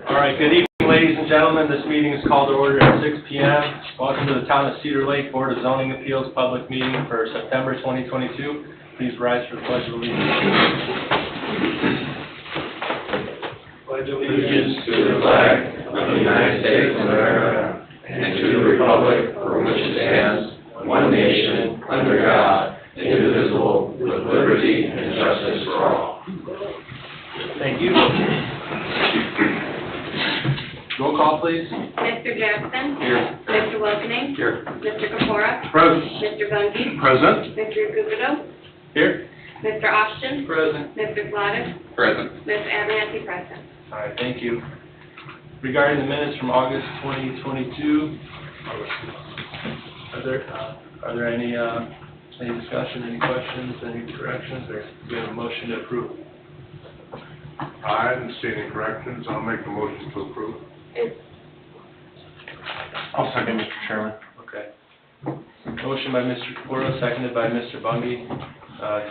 All right, good evening, ladies and gentlemen. This meeting is called to order at 6 p.m. Welcome to the Town of Cedar Lake Board of Zoning Appeals public meeting for September 2022. Please rise for the Pledge of Allegiance. Pledge Allegiance to the flag of the United States of America and to the republic for which it stands, one nation, under God, indivisible, with liberty and justice for all. Thank you. Roll call, please. Mr. Jackson. Here. Mr. Wilkening. Here. Mr. Kapora. Present. Mr. Bungie. Present. Mr. Gubido. Here. Mr. Austin. Present. Mr. Gladys. Present. Ms. Abernathy present. All right, thank you. Regarding the minutes from August 2022, are there any discussion, any questions, any corrections, or do we have a motion to approve? I didn't see any corrections. I'll make a motion to approve. I'll second, Mr. Chairman. Okay. Motion by Mr. Kapora, seconded by Mr. Bungie,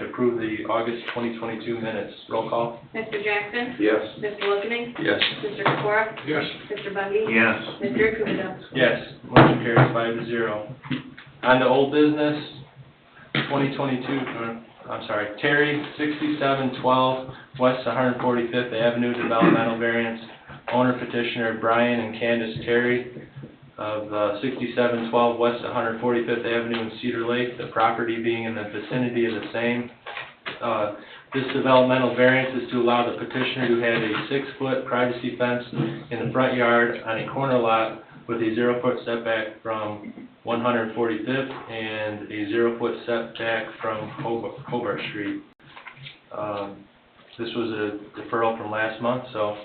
to approve the August 2022 minutes. Roll call. Mr. Jackson. Yes. Mr. Wilkening. Yes. Mr. Kapora. Yes. Mr. Bungie. Yes. Mr. Gubido. Yes. Motion carries 5-0. On to old business, 2022, Terry, 6712 West 145th Avenue, developmental variance. Owner petitioner Brian and Candace Terry of 6712 West 145th Avenue in Cedar Lake, the property being in the vicinity of the same. This developmental variance is to allow the petitioner to have a 6-foot privacy fence in the front yard on a corner lot with a 0-foot setback from 145th and a 0-foot setback from Hobart Street. This was a deferral from last month, so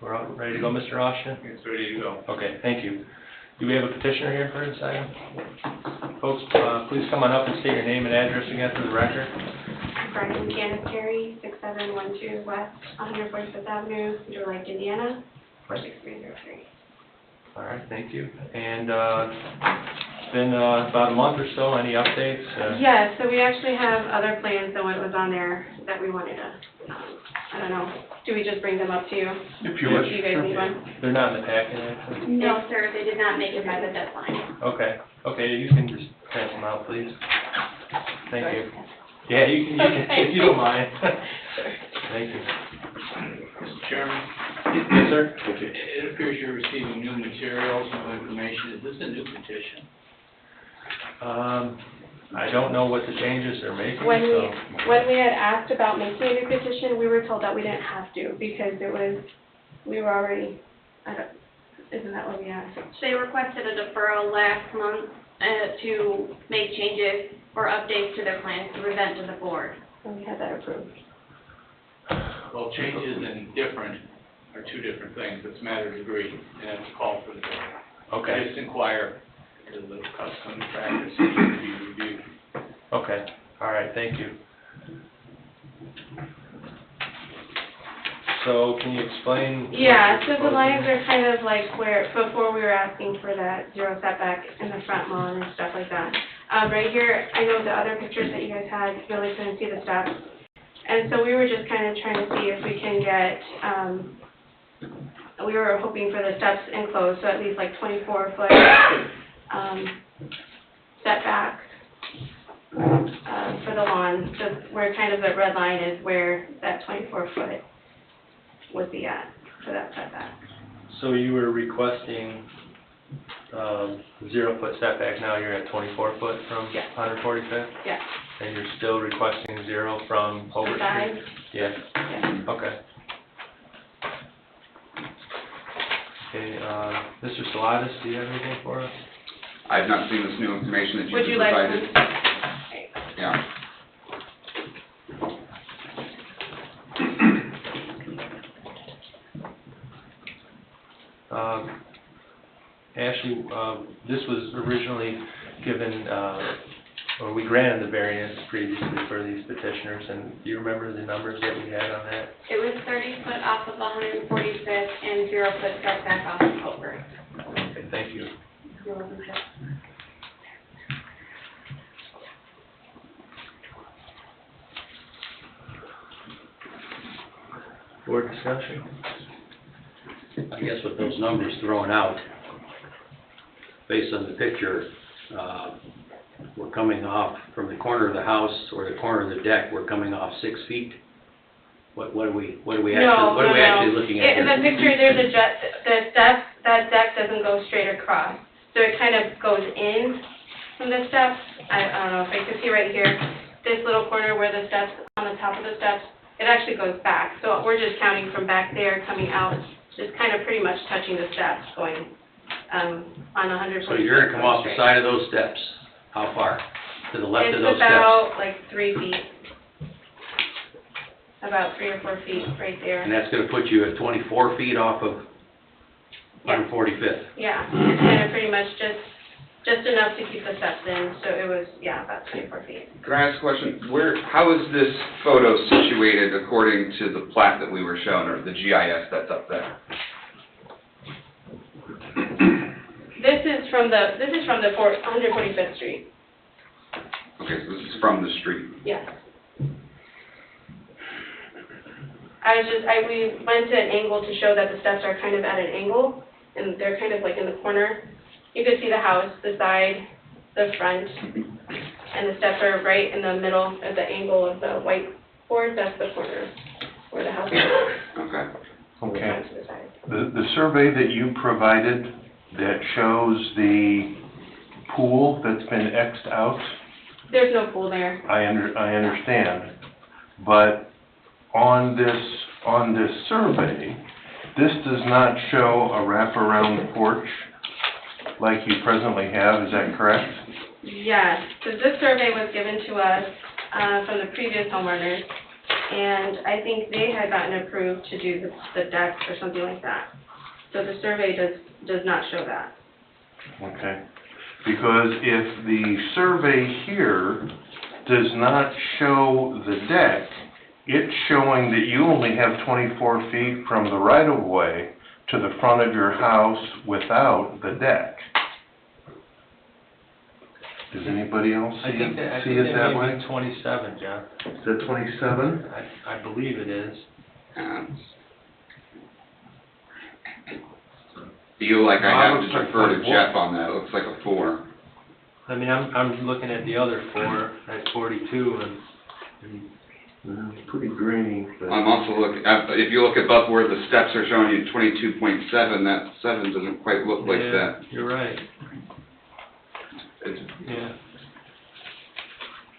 we're all ready to go, Mr. Austin? It's ready to go. Okay, thank you. Do we have a petitioner here for this item? Folks, please come on up and state your name and address again for the record. Brian and Candace Terry, 6712 West 145th Avenue, Cedar Lake, Indiana, 46303. All right, thank you. And it's been about a month or so. Any updates? Yes, so we actually have other plans than what was on there that we wanted to, I don't know, do we just bring them up to you? If Do you guys need one? They're not in the packet, actually. No, sir, they did not make it by the deadline. Okay. Okay, you can just pass them out, please. Thank you. Yeah, you can, if you don't mind. Thank you. Mr. Chairman, Yes, sir? it appears you're receiving new materials, new information. Is this a new petition? I don't know what the changes they're making, When so. we had asked about making a new petition, we were told that we didn't have to because we were already, isn't that what we asked? They requested a deferral last month to make changes or updates to their plans to present to the board. And we had that approved. Well, changes and different are two different things. It's a matter of degree, and it's called for the board. Okay, Just inquire because the custom and practice needs to be reviewed. okay. All right, thank you. So can you explain? what Yeah, you're so the lines proposing? are kind of like where, before we were asking for that 0 setback in the front lawn and stuff like that. Right here, I know the other pictures that you guys had, you really couldn't see the steps. And so we were just kind of trying to see if we can get, we were hoping for the steps enclosed, so at least like 24-foot setback for the lawn. So where kind of the red line is where that 24-foot would be at for that setback. So you were requesting 0-foot setback, now you're at 24-foot from Yeah. 145th? Yeah. And you're still requesting 0 from Hobart The Street? sides? Yes. Yeah. Okay. Okay, Mr. Salatas, do you have anything for us? I've not seen this new information that Would you you've like provided. Yeah. Ashley, this was originally given, or we granted the variance previously for these petitioners, and do you remember the numbers that we had on that? It was 30 foot off of 145th and 0 foot setback off of Hobart. Okay, thank you. You're welcome, sir. Board discussion? I guess with those numbers thrown out, based on the picture, we're coming off from the corner of the house or the corner of the deck, we're coming off 6 feet. What are we actually looking at In here? the picture, there's the steps, that deck doesn't go straight across. So it kind of goes in from the steps. I don't know if you can see right here, this little corner where the steps, on the top of the steps, it actually goes back. So we're just counting from back there, coming out, just kind of pretty much touching the steps, going on 100. So you're gonna come off the side of those steps. How far? To the left of those It's steps? about like 3 feet. About 3 or 4 feet right there. And that's gonna put you at 24 feet off of Yeah. 145th. Yeah, it's kind of pretty much just enough to keep the steps in, so it was, yeah, about 24 feet. Can I ask a question? How is this photo situated according to the plat that we were shown, or the GIS that's up there? This is from the 145th Street, Okay, so this is from the street. yes. We went to an angle to show that the steps are kind of at an angle, and they're kind of like in the corner. You could see the house, the side, the front, and the steps are right in the middle at the angle of the white board. That's the corner where the house is. Okay. The Okay. front to the side. The survey that you provided that shows the pool that's been Xed out, There's no pool there. I understand, but on this survey, this does not show a wraparound porch like you presently have, is that correct? Yes, because this survey was given to us from the previous homeowners, and I think they had gotten approved to do the decks or something like that. So the survey does not show that. Okay, because if the survey here does not show the deck, it's showing that you only have 24 feet from the right-of-way to the front of your house without the deck. Does anybody else I think see it that may way? be 27, John. Is that 27? I believe it is. Feel like I have to Looks like defer to 24. Jeff on that. It looks like a 4. I mean, I'm looking at the other 4 at 42, and Pretty grainy, but... I'm also looking at, if you look above where the steps are showing you 22.7, that 7 doesn't quite look like yeah, that. you're right, It's yeah.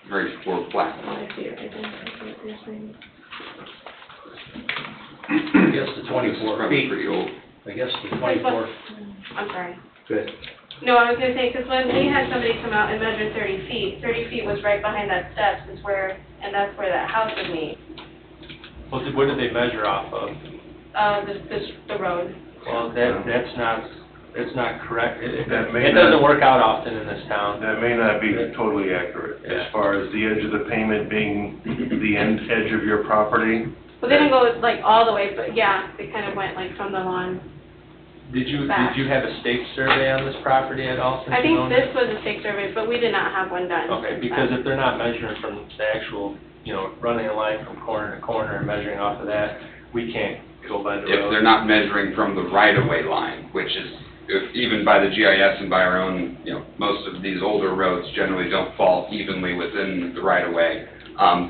very poor plat. I see it right there. I see what you're saying. I guess the This is 24 probably feet, pretty old. I guess the 24, I'm sorry. good. No, I was gonna say, because when we had somebody come out and measure 30 feet, 30 feet was right behind that steps, and that's where that house would meet, What did they measure off of? the road. Well, that's not correct. That may It not- doesn't work out often in this town. That may not be totally accurate, Yeah. as far as the edge of the pavement being the edge of your property. Well, they didn't go like all the way, but yeah, they kind of went like from the lawn. Did you Back. have a stake survey on this property at all since I you think owned this it? was a stake survey, but we did not have one done. Okay, because if they're not measuring from the actual, running a line from corner to corner and measuring off of that, we can't go by the road. If they're not measuring from the right-of-way line, which is, even by the GIS and by our own, most of these older roads generally don't fall evenly within the right-of-way,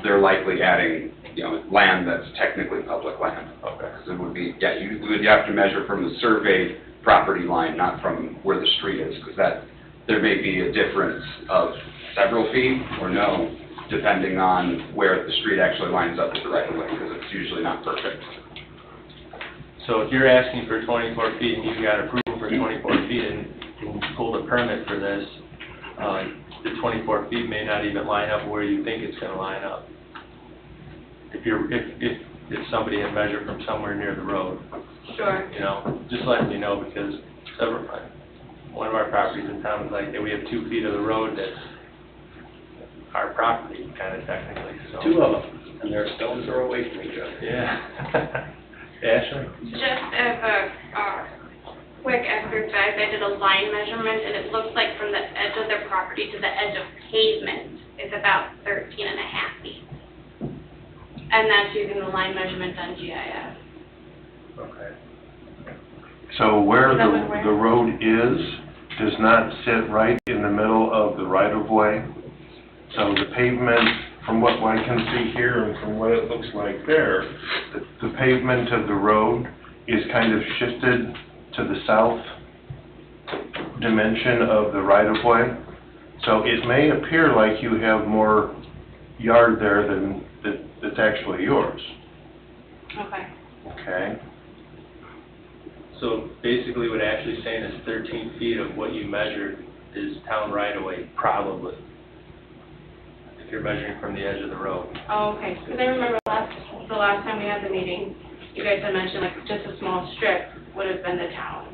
they're likely adding, land that's technically public land. Okay. So it would be, you would have to measure from the surveyed property line, not from where the street is, because there may be a difference of several feet or no, depending on where the street actually lines up with the right-of-way, because it's usually not perfect. So if you're asking for 24 feet and you've got approval for 24 feet and pulled a permit for this, the 24 feet may not even line up where you think it's gonna line up. If somebody had measured from somewhere near the road, Sure. just letting you know, because one of our properties in town is like, we have 2 feet of the road that's our property, kind of technically, so. 2 of them, and their stones are away from each other. Yeah. Ashley? Just as a quick exercise, I did a line measurement, and it looks like from the edge of their property to the edge of pavement is about 13.5 feet. And that's using the line measurement on GIS. Okay. So where Is that one where? the road does not sit right in the middle of the right-of-way. So the pavement, from what one can see here and from what it looks like there, the pavement of the road is kind of shifted to the south dimension of the right-of-way. So it may appear like you have more yard there than that's actually yours, Okay. okay? So basically what Ashley's saying is 13 feet of what you measured is town right of way, probably. If you're measuring from the edge of the road. Oh, okay, because I remember the last time we had the meeting, you guys had mentioned like just a small strip would have been the town.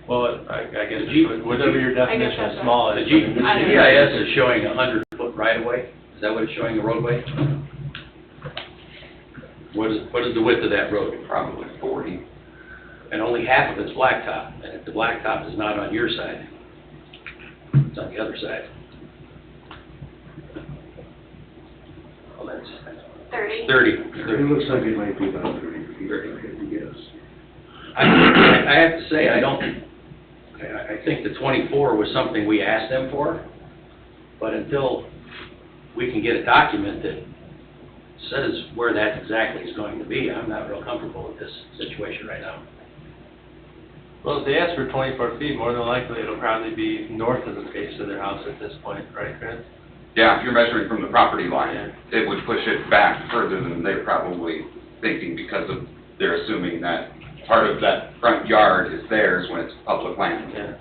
Well, I guess whatever your definition of that's small The is. GIS is showing a 100-foot right-of-way. Is that what it's showing, the roadway? What is the width of that road? Probably 40. And only half of it's blacktop, and if the blacktop is not on your side, it's on the other side. Well, that's 30. 30. It looks like it might be about 30 feet, if I had to guess. I have to say, I think the 24 was something we asked them for, but until we can get a document that says where that exactly is going to be, I'm not real comfortable with this situation right now. Well, if they ask for 24 feet, more than likely it'll probably be north of the face of their house at this point, right, Chris? Yeah, if you're measuring from the property line, it would push it back further than they're probably thinking because of, they're assuming that part of that front yard is theirs when it's public land. Yeah.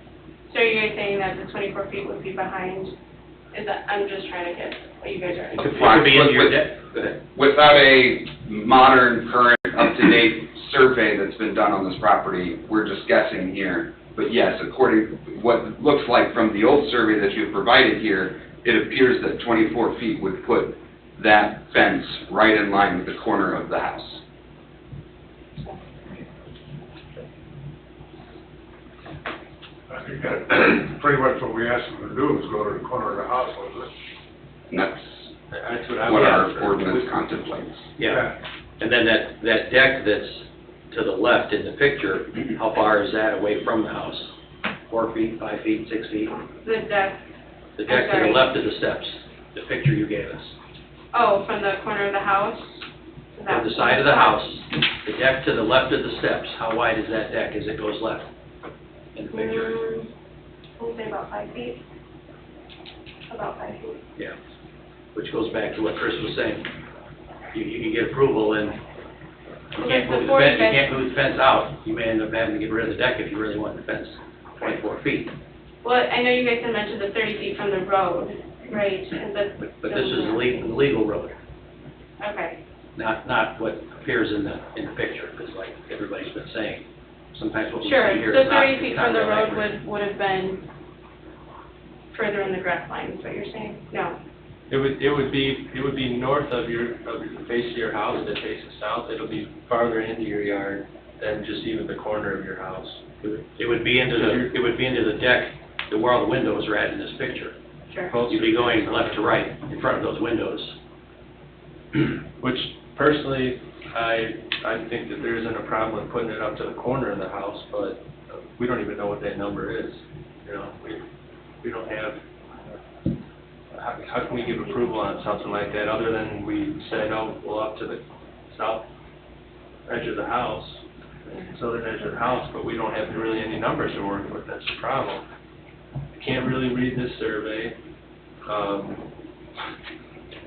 So are you guys saying that the 24 feet would be behind, I'm just trying to get what you guys are. It could be in your deck. Go ahead. Without a modern, current, up-to-date survey that's been done on this property, we're just guessing here. But yes, according to what it looks like from the old survey that you've provided here, it appears that 24 feet would put that fence right in line with the corner of the house. I think that pretty much what we asked them to do is go to the corner of the house, wasn't it? And that's That's what I what would our ask for. ordinance contemplates. Yeah, and then that deck that's to the left in the picture, how far is that away from the house? 4 feet, 5 feet, 6 feet? The deck, The deck to the left of the steps, the picture you gave us. oh, from the corner of the house? Is that- From the side of the house, the deck to the left of the steps, how wide is that deck as it goes left in the picture? I'd say about 5 feet. About 5 feet. Yeah, which goes back to what Chris was saying. You can get approval and you Well, can't that's move the before you fence, you guys- can't move the fence out. You may end up having to get rid of the deck if you really want the fence 24 feet. Well, I know you guys had mentioned the 30 feet from the road, right? And But this is a legal road, Okay, not what appears in the picture, because like everybody's been saying, sometimes what we see sure. here So is not. 30 feet not from the real road accurate. would have been further in the grass line, is what you're saying? No. It would be north of the face of your house that faces south. It'll be farther into your yard than just even the corner of your house. It would be into the deck, where all the windows are at in this picture. Sure. You'd be going left to right in front of those windows. Which personally, I think that there isn't a problem with putting it up to the corner of the house, but we don't even know what that number is. You know, we don't have, how can we give approval on something like that other than we said, oh, well, up to the south edge of the house, southern edge of the house, but we don't have really any numbers to work with. That's the problem. I can't really read this survey,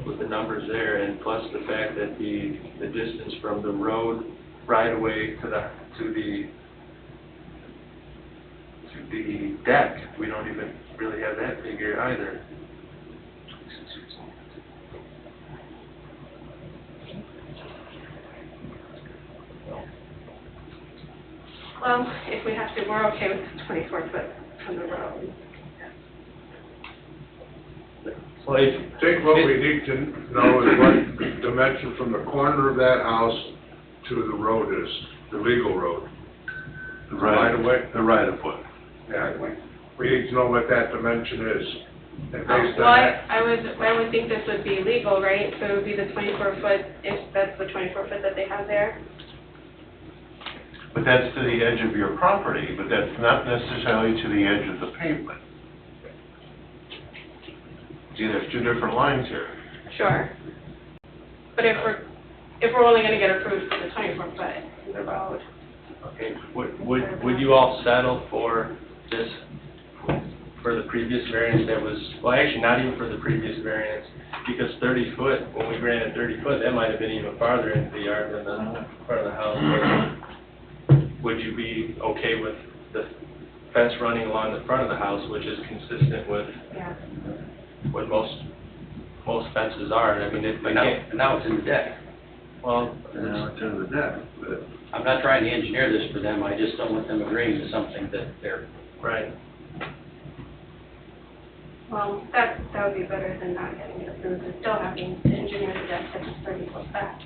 with the numbers there, and plus the fact that the distance from the road right away to the deck, we don't even really have that figure either. Well, if we have to, we're okay with the 24 foot from the road. Well, if, I think what we need to know is what dimension from the corner of that house to the road is, the legal road. Right away? The right-of-way. Yeah, we need to know what that dimension is. And based on Well, that, I would think this would be legal, right? So it would be the 24 foot, if that's the 24 foot that they have there? but that's to the edge of your property, but that's not necessarily to the edge of the pavement. See, there's two different lines here. Sure. But if we're only gonna get approved for the 24-foot in the road, Okay, would you all settle for this, for the previous variance that was, well, actually, not even for the previous variance, because 30 foot, when we granted 30 foot, that might have been even farther into the yard than the front of the house. Would you be okay with the fence running along the front of the house, which is consistent with yeah. what most fences are? I mean, if But they now, can't, now it's in the deck. well, Now it's in the deck, but I'm not trying to engineer this for them, I just don't want them agreeing to something that they're, right. Well, that would be better than not getting it approved and still having to engineer the deck that's 30 foot back.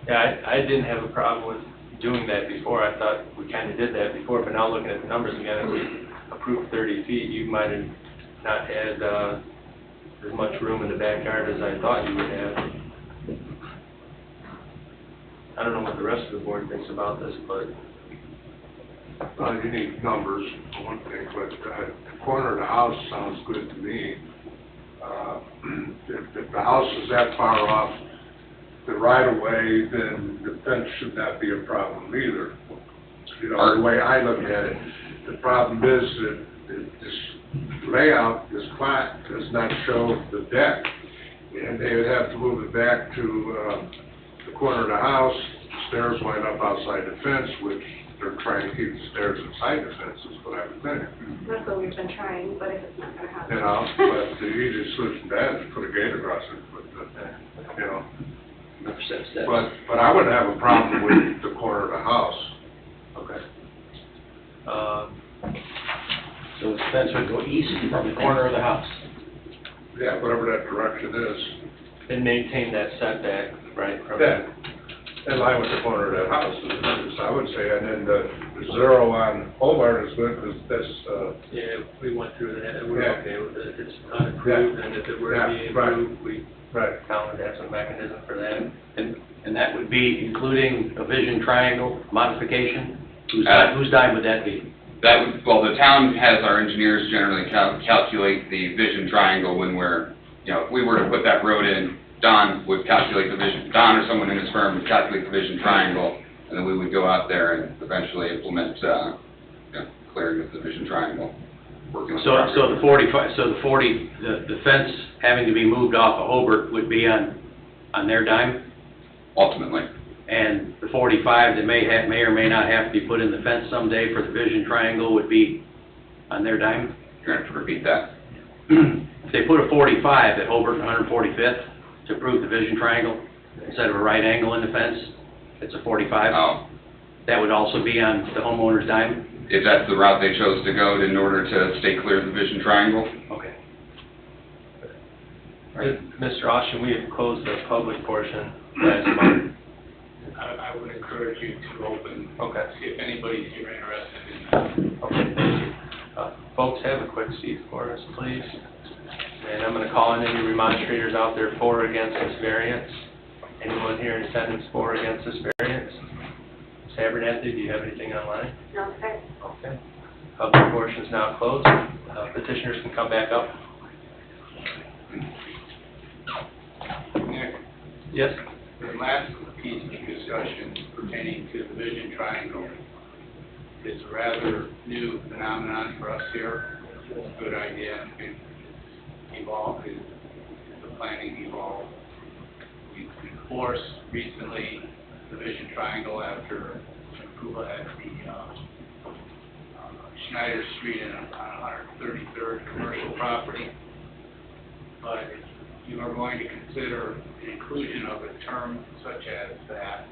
Yeah, I didn't have a problem with doing that before. I thought we kind of did that before, but now looking at the numbers again, if we approved 30 feet, you might have not had as much room in the backyard as I thought you would have. I don't know what the rest of the board thinks about this, but you need numbers, for one thing, but the corner of the house sounds good to me. If the house is that far off the right of way, then the fence should not be a problem either. You know, the way I look at it, the problem is that this layout, this plat, does not show the deck. And they would have to move it back to the corner of the house, stairs wind up outside the fence, which they're trying to keep the stairs inside the fence, is what I would think. That's what we've been trying, but if it's not gonna happen. You know, but the easiest solution to that is put a gate across it, but, you know. another set of steps. But I wouldn't have a problem with the corner of the house. okay. So the fence would go east from the corner of the house. Yeah, whatever that direction is. And maintain that setback, right, from Yeah, in line with the corner of that house, I would say, and then the zero on Hobart is good, because that's, Yeah, we went through that, and we're Yeah. okay with it. If it's unapproved, and if it were to be Yeah, right. approved, we right. found to have some mechanism for that. And that would be including a vision triangle modification? Whose Uh, dime would that be? That would, well, the town has our engineers generally calculate the vision triangle when we're, you know, if we were to put that road in, Don would calculate the vision, Don or someone in his firm would calculate the vision triangle, and then we would go out there and eventually implement, clearing of the vision triangle. Working with the property. So the fence having to be moved off of Hobart would be on their dime? Ultimately. And the 45 that may or may not have to be put in the fence someday for the vision triangle would be on their dime? You're going to have to repeat that. If they put a 45 at Hobart and 145th to approve the vision triangle, instead of a right angle in the fence, it's a 45, that would also be on the homeowner's dime? If that's the route they chose to go in order to stay clear of the vision triangle. Okay. Mr. Austin, we have closed the public portion last month. I would encourage you to open, Okay. see if anybody's here interested in that. Okay, thank you. Folks, have a quick seat for us, please. And I'm gonna call on any remonstrators out there for or against this variance. Anyone here in attendance for or against this variance? Ms. Abernathy, do you have anything online? No, sir. Okay. Public portion is now closed. Petitioners can come back up. Nick, Yes? the last piece of discussion pertaining to the vision triangle is a rather new phenomenon for us here. It's a good idea, and evolved, the planning evolved. We enforced recently the vision triangle after approval at the Schneider Street on 133rd commercial property. But if you are going to consider the inclusion of a term such as that,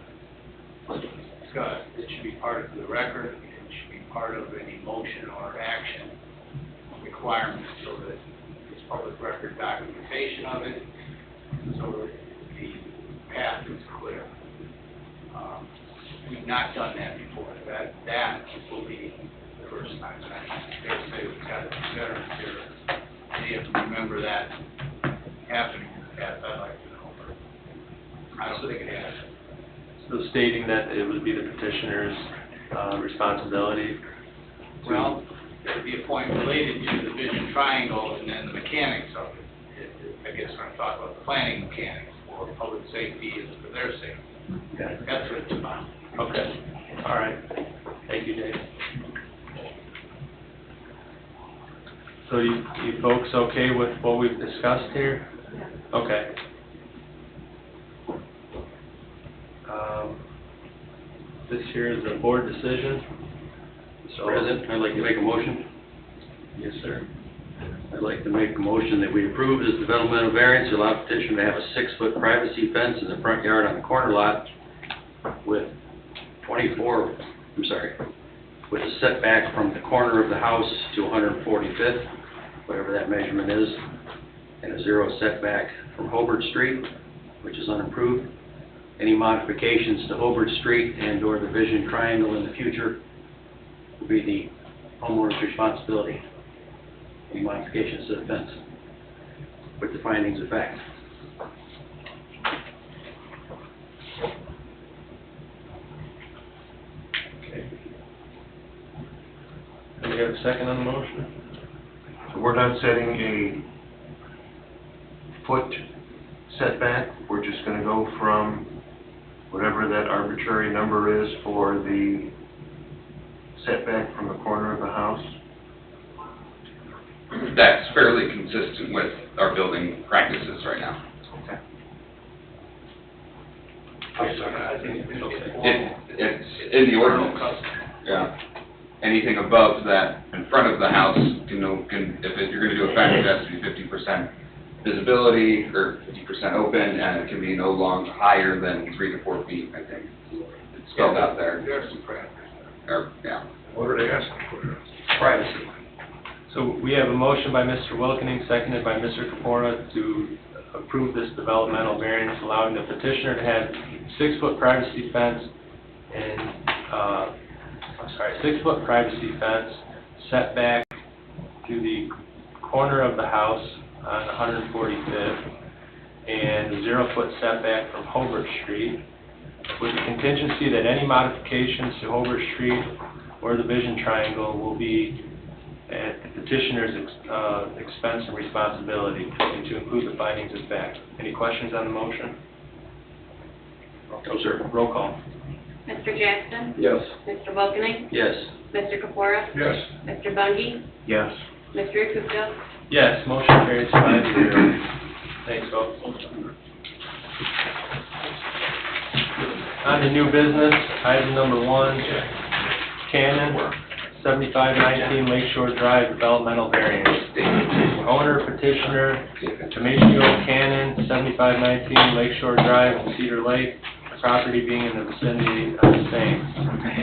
discussed, it should be part of the record, it should be part of any motion or action requirement, so that it's public record documentation of it, so that the path is clear. We've not done that before. That will be the first time. And I dare say we've got veterans here. Any of you remember that happening in the past? I'd like to know. so they can have it. So stating that it would be the petitioner's responsibility. Well, there'd be a point related to the vision triangle and then the mechanics of it. I guess when I'm talking about the planning mechanics for public safety and for their safety. Okay. That's what it's about. Okay, all right. Thank you, Dave. So you folks okay with what we've discussed here? Okay. This here is a board decision. Mr. President, I'd like to make a motion. Yes, sir. I'd like to make a motion that we approve this developmental variance to allow petitioner to have a 6-foot privacy fence in the front yard on the corner lot with with a setback from the corner of the house to 145th, whatever that measurement is, and a 0 setback from Hobart Street, which is unimproved. Any modifications to Hobart Street and/or the vision triangle in the future will be the homeowner's responsibility. Any modifications to the fence with the findings of fact. Okay. Do we have a second on the motion? So we're not setting a foot setback, we're just gonna go from whatever that arbitrary number is for the setback from the corner of the house? That's fairly consistent with our building practices right now. Okay. I think It's in the ordinance, yeah. Anything above that in front of the house if you're gonna do a fence, it has to be 50% visibility or 50% open, and it can be no longer higher than 3 to 4 feet, I think. It's spelled out there, There's some parameters there. or, yeah. What are they asking for? Privacy. So we have a motion by Mr. Wilkening, seconded by Mr. Capora to approve this developmental variance, allowing the petitioner to have 6-foot privacy fence and, 6-foot privacy fence setback to the corner of the house on 145th and a 0-foot setback from Hobart Street, with the contingency that any modifications to Hobart Street or the vision triangle will be at the petitioner's expense and responsibility, and to include the findings of fact. Any questions on the motion? No, sir. Roll call. Mr. Jackson? Yes. Mr. Wilkening? Yes. Mr. Capora? Yes. Mr. Bungie? Yes. Mr. Gupta? Yes, motion carries 5-0. Thanks, folks. On to new business, item number 1, Cannon, 7519 Lakeshore Drive Developmental Variance. Owner petitioner, Tomasio Cannon, 7519 Lakeshore Drive in Cedar Lake, property being in the vicinity of the same.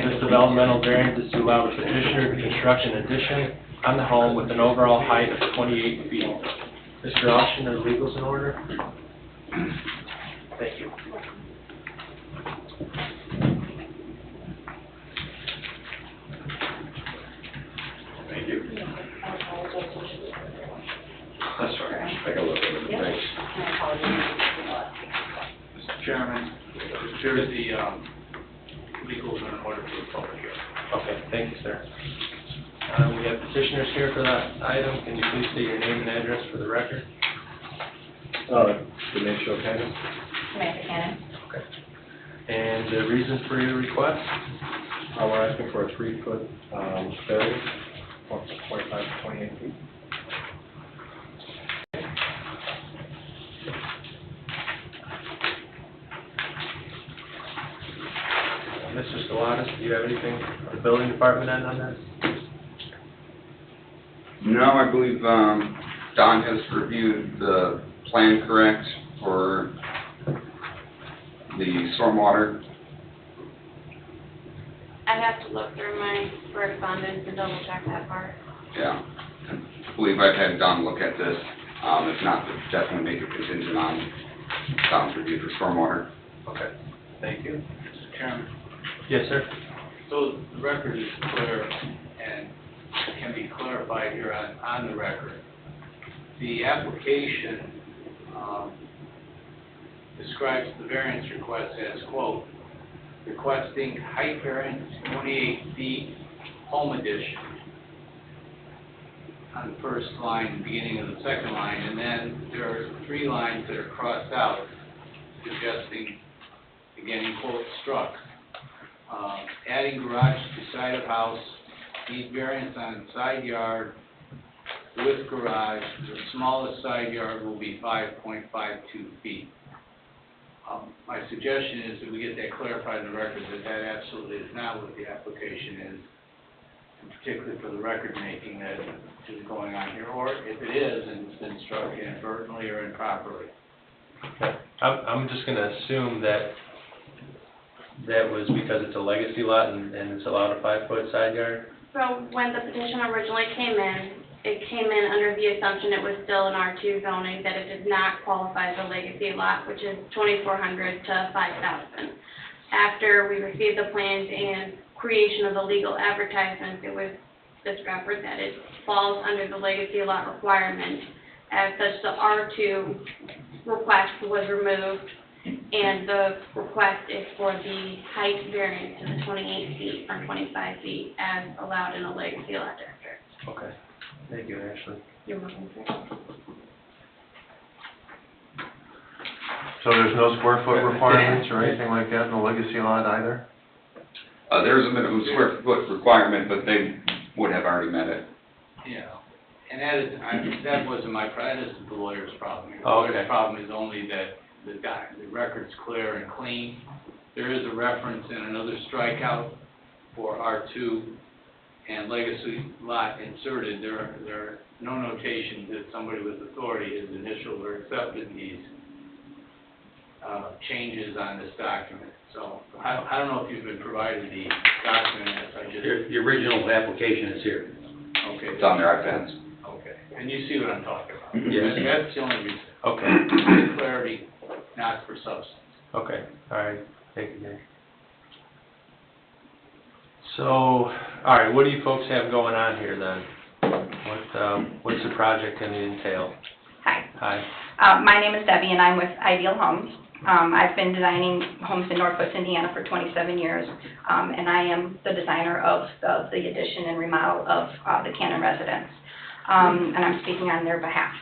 This developmental variance is to allow the petitioner to construct an addition on the home with an overall height of 28 feet. Mr. Austin, are legals in order? Thank you. Thank you. That's all right. Take a look at it. Thanks. Mr. Chairman, here's the legals in order for the public hearing. Okay, thank you, sir. We have petitioners here for that item. Can you please state your name and address for the record? Demetrio Cannon. Samantha Cannon. Okay. And the reason for your request? We're asking for a 3-foot variance, from 25 to 28 feet. Mr. Stellatus, do you have anything on the building department end on this? No, I believe, Don has reviewed the plan correct for the stormwater. I'd have to look through my correspondence and double check that part. Yeah. I believe I've had Don look at this. If not, we'll definitely make it contingent on Don's review for stormwater. Okay, thank you. Mr. Chairman, Yes, sir. so the record is clear and can be clarified here on the record. The application describes the variance request as, quote, requesting height variance 28 feet, home addition, on the first line, beginning of the second line, and then there are 3 lines that are crossed out, suggesting, again, in quote, struck. Adding garage to side of house, need variance on side yard with garage. The smallest side yard will be 5.52 feet. My suggestion is that we get that clarified in the record, that that absolutely is not what the application is, and particularly for the record making that is going on here, or if it is, and it's been struck inadvertently or improperly. Okay. I'm just gonna assume that that was because it's a legacy lot and it's allowed a 5-foot side yard? So when the petition originally came in, it came in under the assumption it was still an R2 zoning, that it did not qualify as a legacy lot, which is 2,400 to 5,000. After we received the plans and creation of the legal advertisements, it was discovered that it falls under the legacy lot requirement. As such, the R2 request was removed, and the request is for the height variance to the 28 feet or 25 feet as allowed in a legacy lot district. Okay. Thank you, Ashley. You're welcome, sir. So there's no square foot requirements or anything like that in the legacy lot either? There's a minimum square foot requirement, but they would have already met it. Yeah, and that wasn't my problem, that isn't the lawyer's problem. The Oh, okay. lawyer's problem is only that the record's clear and clean. There is a reference in another strikeout for R2 and legacy lot inserted. There are no notations that somebody with authority has initialed or accepted these changes on this document. So I don't know if you've been provided the document as I just... The original application is here. Okay. It's on their iPads. Okay, and you see what I'm talking about. Yes. That's the only reason. Okay. Clarity, not for substance. Okay, all right, thank you, Gary. So, all right, what do you folks have going on here then? What's the project gonna entail? Hi, Hi. my name is Debbie and I'm with Ideal Homes. I've been designing homes in Northwest Indiana for 27 years, and I am the designer of the addition and remodel of the Cannon residence, and I'm speaking on their behalf.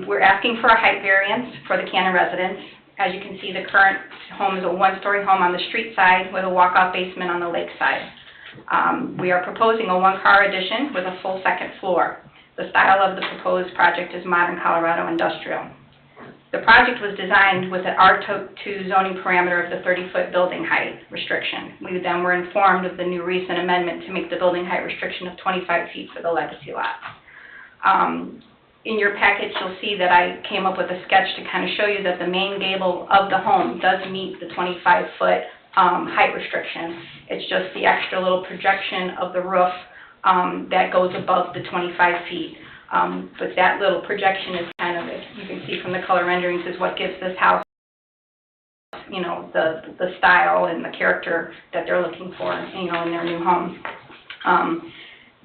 We're asking for a height variance for the Cannon residence. As you can see, the current home is a 1-story home on the street side with a walk-off basement on the lake side. We are proposing a 1-car addition with a full second floor. The style of the proposed project is modern Colorado industrial. The project was designed with an R2 zoning parameter of the 30-foot building height restriction. We then were informed of the new recent amendment to make the building height restriction of 25 feet for the legacy lot. In your package, you'll see that I came up with a sketch to kind of show you that the main gable of the home does meet the 25-foot height restriction. It's just the extra little projection of the roof that goes above the 25 feet. But that little projection is kind of, as you can see from the color renderings, is what gives this house, you know, the style and the character that they're looking for, you know, in their new home.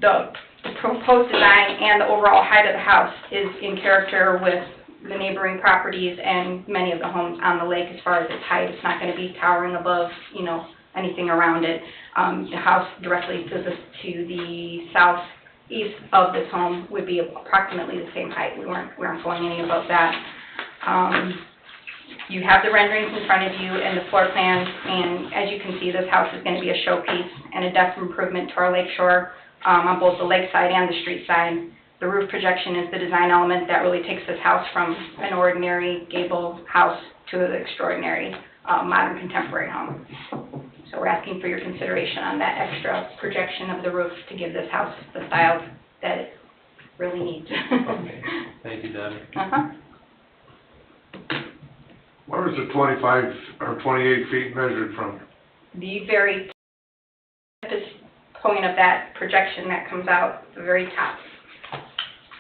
The proposed design and the overall height of the house is in character with the neighboring properties and many of the homes on the lake as far as its height. It's not going to be towering above, you know, anything around it. The house directly to the southeast of this home would be approximately the same height. We weren't going any above that. You have the renderings in front of you and the floor plans, and as you can see, this house is going to be a showpiece and a depth improvement to our lakeshore on both the lakeside and the street side. The roof projection is the design element that really takes this house from an ordinary gable house to an extraordinary modern contemporary home. So we're asking for your consideration on that extra projection of the roof to give this house the style that it really needs. Okay, thank you, Debbie. Where is the 25 or 28 feet measured from? The very point of that projection that comes out, the very top.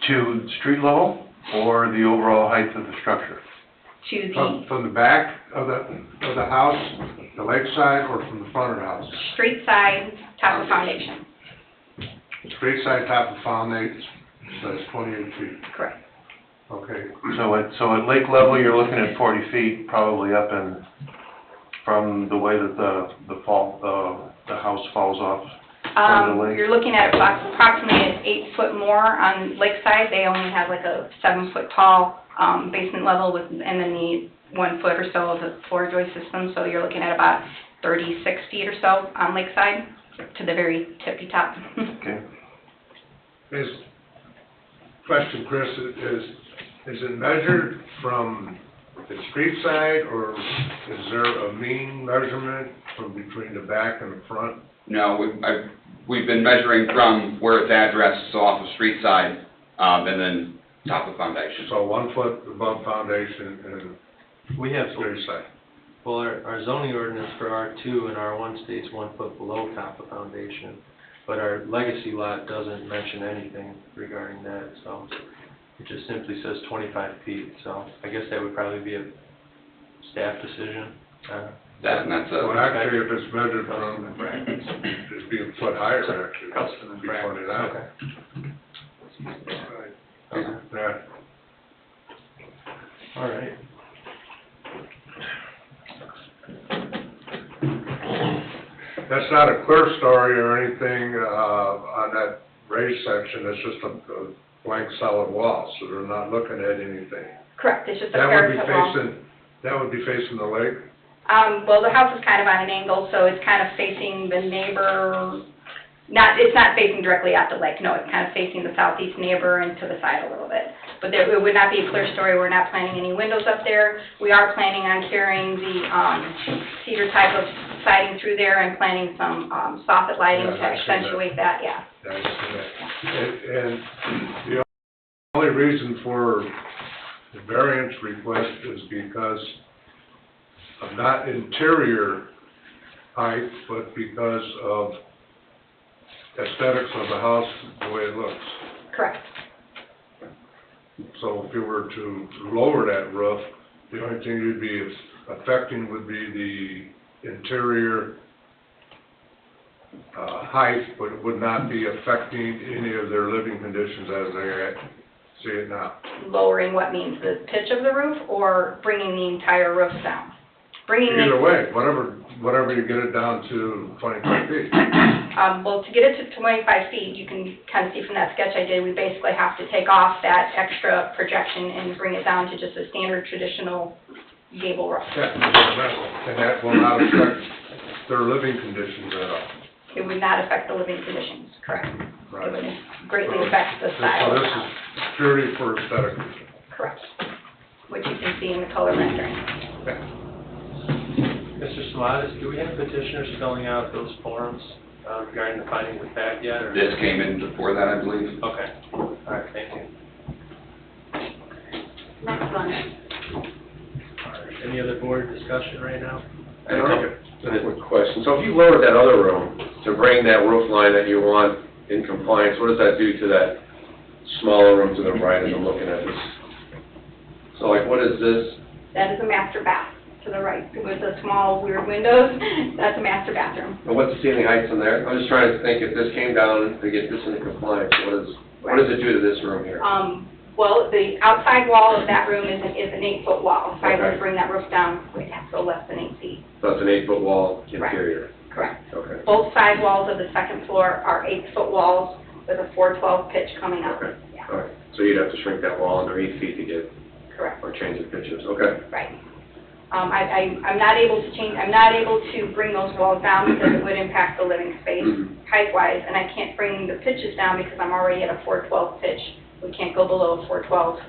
To street level or the overall height of the structure? To the From the back of the house, the lakeside, or from the front of the house? street side, top of foundation. Street side, top of foundation, so it's 28 feet. Correct. Okay, so at lake level, you're looking at 40 feet, probably up in, from the way that the house falls off from the lake? You're looking at approximately an 8-foot more on Lakeside. They only have like a 7-foot tall, basement level with, and then the 1 foot or so of the floor joist system. So you're looking at about 36 feet or so on Lakeside to the very tippy top. Okay. Question, Chris, is it measured from the street side, or is there a mean measurement from between the back and the front? No, we've been measuring from where it's addressed, so off the street side, and then top of foundation. So 1 foot above foundation and We have, street side. well, our zoning ordinance for R2 and R1 states 1 foot below top of foundation, but our legacy lot doesn't mention anything regarding that, so it just simply says 25 feet, so I guess that would probably be a staff decision. That's Well, a, actually, if it's measured from, it'd be a foot higher, actually. Custom and Be practice. pointed out. Okay, Yeah. all right. That's not a clear story or anything, on that raised section, it's just a blank solid wall, so they're not looking at anything. Correct, it's just a That would be parapet wall. facing the lake? Well, the house is kind of on an angle, so it's kind of facing the neighbor, it's not facing directly at the lake, no, it's kind of facing the southeast neighbor and to the side a little bit. But there, it would not be a clear story, we're not planning any windows up there. We are planning on carrying the cedar type of siding through there and planning some soffit lighting Yeah, to I've seen that. accentuate that, yeah. Yeah, I see that. And the only reason for the variance request is because of not interior height, but because of aesthetics of the house, the way it looks. Correct. So if you were to lower that roof, the only thing you'd be affecting would be the interior height, but it would not be affecting any of their living conditions as they see it now. Lowering what means the pitch of the roof or bringing the entire roof down? Bringing the Either way, whatever you get it down to 25 feet. Well, to get it to 25 feet, you can kind of see from that sketch I did, we basically have to take off that extra projection and bring it down to just a standard traditional gable roof. Yeah, and that will not affect their living conditions at all. It would not affect the living conditions, correct? It Right. would greatly affect the So style of the this house, is purely for aesthetic. correct? Which you can see in the color rendering. Mr. Salatas, do we have petitioners filling out those forms regarding the findings of fact yet, or? this came in before that, I believe. Okay, all right, thank you. Next one. All right, any other board discussion right now? I have a quick question. So if you lowered that other room to bring that roof line that you want in compliance, what does that do to that smaller room to the right as I'm looking at this? So like, what is this? That is a master bath to the right, with the small weird windows, that's a master bathroom. And what's the ceiling heights in there? I'm just trying to think, if this came down to get this into compliance, what does it do to this room here? Well, the outside wall of that room is an 8-foot wall. If I were to Okay. bring that roof down, we'd have to go less than 8 feet. So it's an 8-foot wall interior? Correct. Okay. Both side walls of the second floor are 8-foot walls with a 412 pitch coming up. Okay. Yeah, All right. So you'd have to shrink that wall under 8 feet to get, correct, or change the pitches. Okay. right. I'm not able to bring those walls down because it would impact the living space Mhm. height-wise, and I can't bring the pitches down because I'm already at a 412 pitch. We can't go below a 412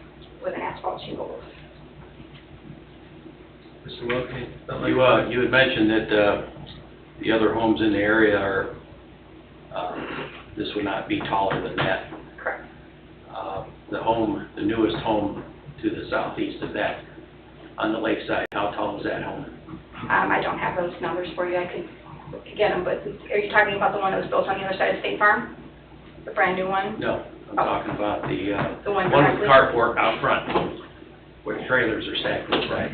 with an asphalt shingle roof. Mr. Wilkie? You had mentioned that the other homes in the area are, this would not be taller than that. Correct. The newest home to the southeast of that, on the lakeside, how tall is that home? I don't have those numbers for you. I could get them, but are you talking about the one that was built on the other side of State Farm? The brand new one? No, I'm talking about the The one one with directly? carport out front, where trailers are stacked to the side.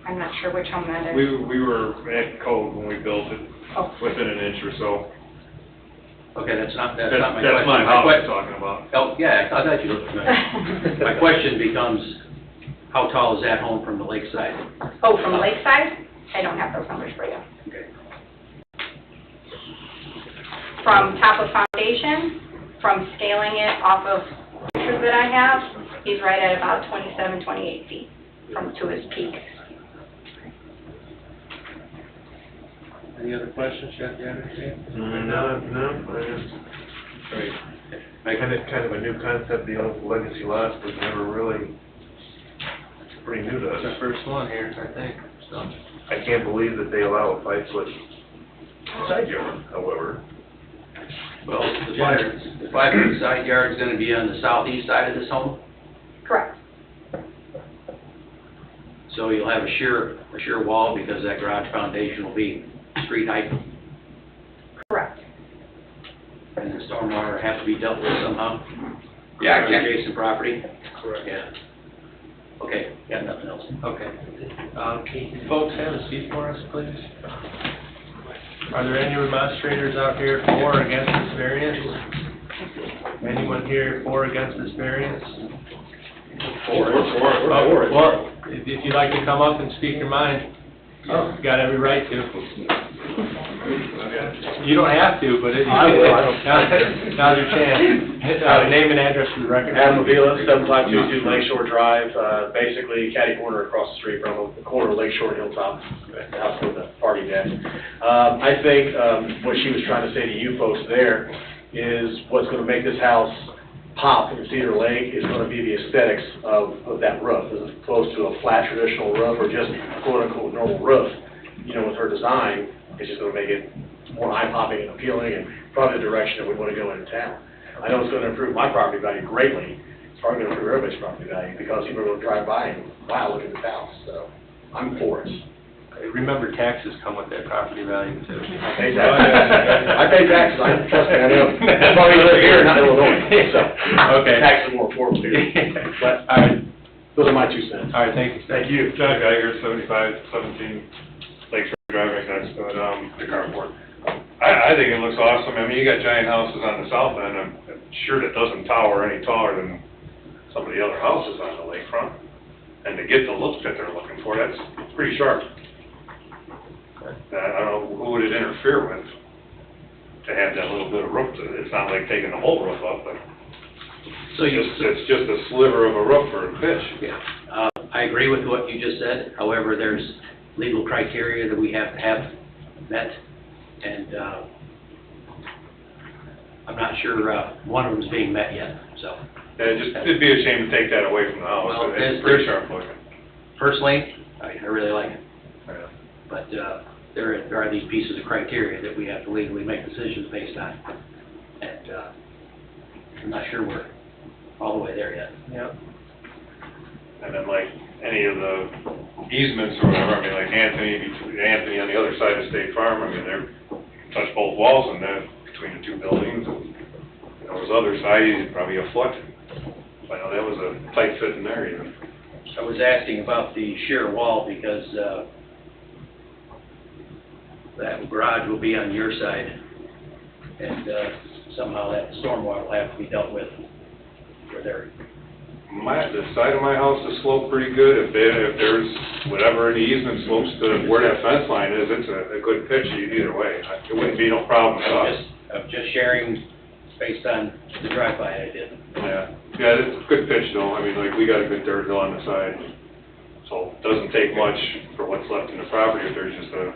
I'm not sure which home that is. We were at code when we built it, Oh, within an inch or so. Okay, that's not my That's question. my house I'm talking about. Oh, yeah, I thought you looked familiar. My question becomes, how tall is that home from the lakeside? Oh, from Lakeside? I don't have those numbers for you. Okay. From top of foundation, from scaling it off of pictures that I have, he's right at about 27, 28 feet from to his peak. Any other questions, Jeff, you understand? Kind of a new concept, the old legacy lots was never really, pretty new to It's the us. first one here, I think, so. I can't believe that they allow a 5-foot side yard, however. Well, the 5-foot side yard's gonna be on the southeast side of this home, Correct. so you'll have a sheer wall because that garage foundation will be street height, Correct. and the stormwater will have to be dealt with somehow. Yeah, On the adjacent property. Correct. Yeah. Okay, got nothing else. Okay. Can you folks have a seat for us, please? Are there any demonstrators out here for or against this variance? Anyone here for or against this variance? Well, if you'd like to come up and speak your mind, you got every right to. You don't have to, but if you I will, I can, now's your chance. Name and address for the record. Adam Avila, 7522 Lakeshore Drive, basically catty corner across the street from the corner of Lakeshore Hilltop, the house with the party deck. I think what she was trying to say to you folks there is what's going to make this house pop in Cedar Lake is going to be the aesthetics of that roof, as opposed to a flat traditional roof or just quote-unquote normal roof. You know, with her design, it's just going to make it more eye-popping and appealing and probably the direction that we want to go in town. I know it's going to improve my property value greatly. It's probably going to improve everybody's property value because people are going to drive by and, wow, look at this house. So I'm for it. Remember, taxes come with that property value too. I pay taxes. I pay taxes. Trust me, I know. That's why we live here, not in Illinois. So Okay. taxes are more affordable here. But All right, those are my 2 cents. all right, thank you. Thank you. John Geiger, 7517 Lakeshore Drive, right next to the carport. I think it looks awesome. I mean, you got giant houses on the south end. I'm sure that doesn't tower any taller than some of the other houses on the lakefront. And to get the look that they're looking for, that's pretty sharp. I don't know, who would it interfere with to have that little bit of roof to it? It's not like taking the whole roof up, but So it's just a sliver of a roof for a pitch. yeah, I agree with what you just said. However, there's legal criteria that we have to have met, and I'm not sure one of them's being met yet, so. It'd be a shame to take that away from the house. Well, It's pretty sharp looking. Personally, I really like it. But there are these pieces of criteria that we have to legally make decisions based on. And I'm not sure we're all the way there yet. Yep. And then like any of the easements or whatever, I mean, like Anthony on the other side of State Farm, I mean, they're, touch both walls and then between the 2 buildings. And, you know, his other side, he's probably a foot. I know that was a tight fit in there even. I was asking about the sheer wall because that garage will be on your side, and somehow that stormwater will have to be dealt with for there. The side of my house is sloped pretty good. If there's whatever the easement slopes to where that fence line is, it's a good pitch either way. It wouldn't be no problem at all. I'm just sharing based on the drive-by I did. Yeah, it's a good pitch though. I mean, like, we got a good dirt hill on the side. So it doesn't take much for what's left in the property if there's just a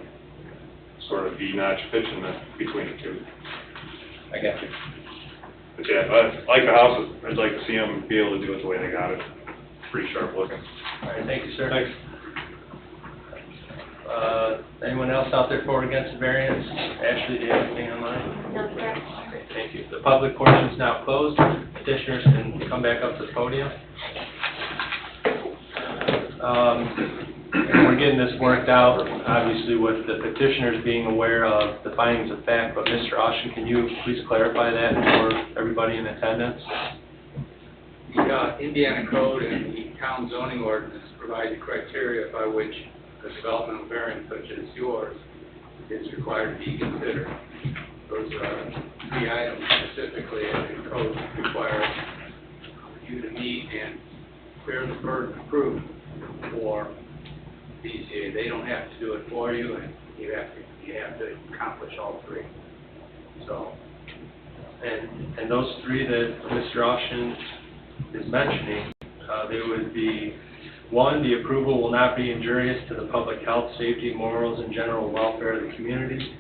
sort of V-notch pitch in between the 2. I got you. But yeah, I like the house. I'd like to see them be able to do it the way they got it. Pretty sharp looking. All right, thank you, sir. Thanks. Anyone else out there for or against the variance? Ashley, do you have anything online? No, sir. Okay, thank you. The public portion is now closed. Petitioners can come back up to the podium. And we're getting this worked out, obviously, with the petitioners being aware of the findings of fact, but Mr. Austin, can you please clarify that for everybody in attendance? The Indiana Code and the town zoning ordinance provide the criteria by which a developmental variance such as yours is required to be considered. those, three items specifically, and the code requires you to meet and bear the burden of proof for BCA. They don't have to do it for you, and you have to accomplish all three. So, And those three that Mr. Austin is mentioning, they would be, one, the approval will not be injurious to the public health, safety, morals, and general welfare of the community.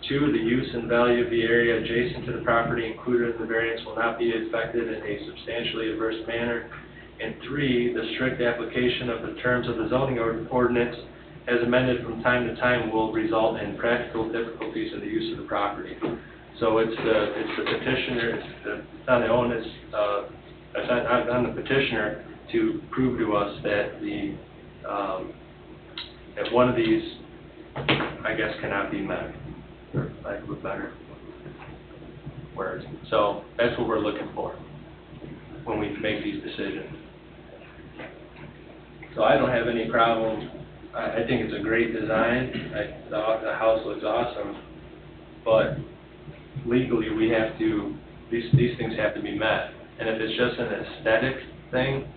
Two, the use and value of the area adjacent to the property included in the variance will not be affected in a substantially adverse manner. And three, the strict application of the terms of the zoning ordinance as amended from time to time will result in practical difficulties in the use of the property. So it's the petitioner, it's on the onus, it's on the petitioner to prove to us that that one of these, I guess, cannot be met, for lack of a better word. So that's what we're looking for when we make these decisions. So I don't have any problem. I think it's a great design. The house looks awesome, but legally we have to, these things have to be met. And if it's just an aesthetic thing,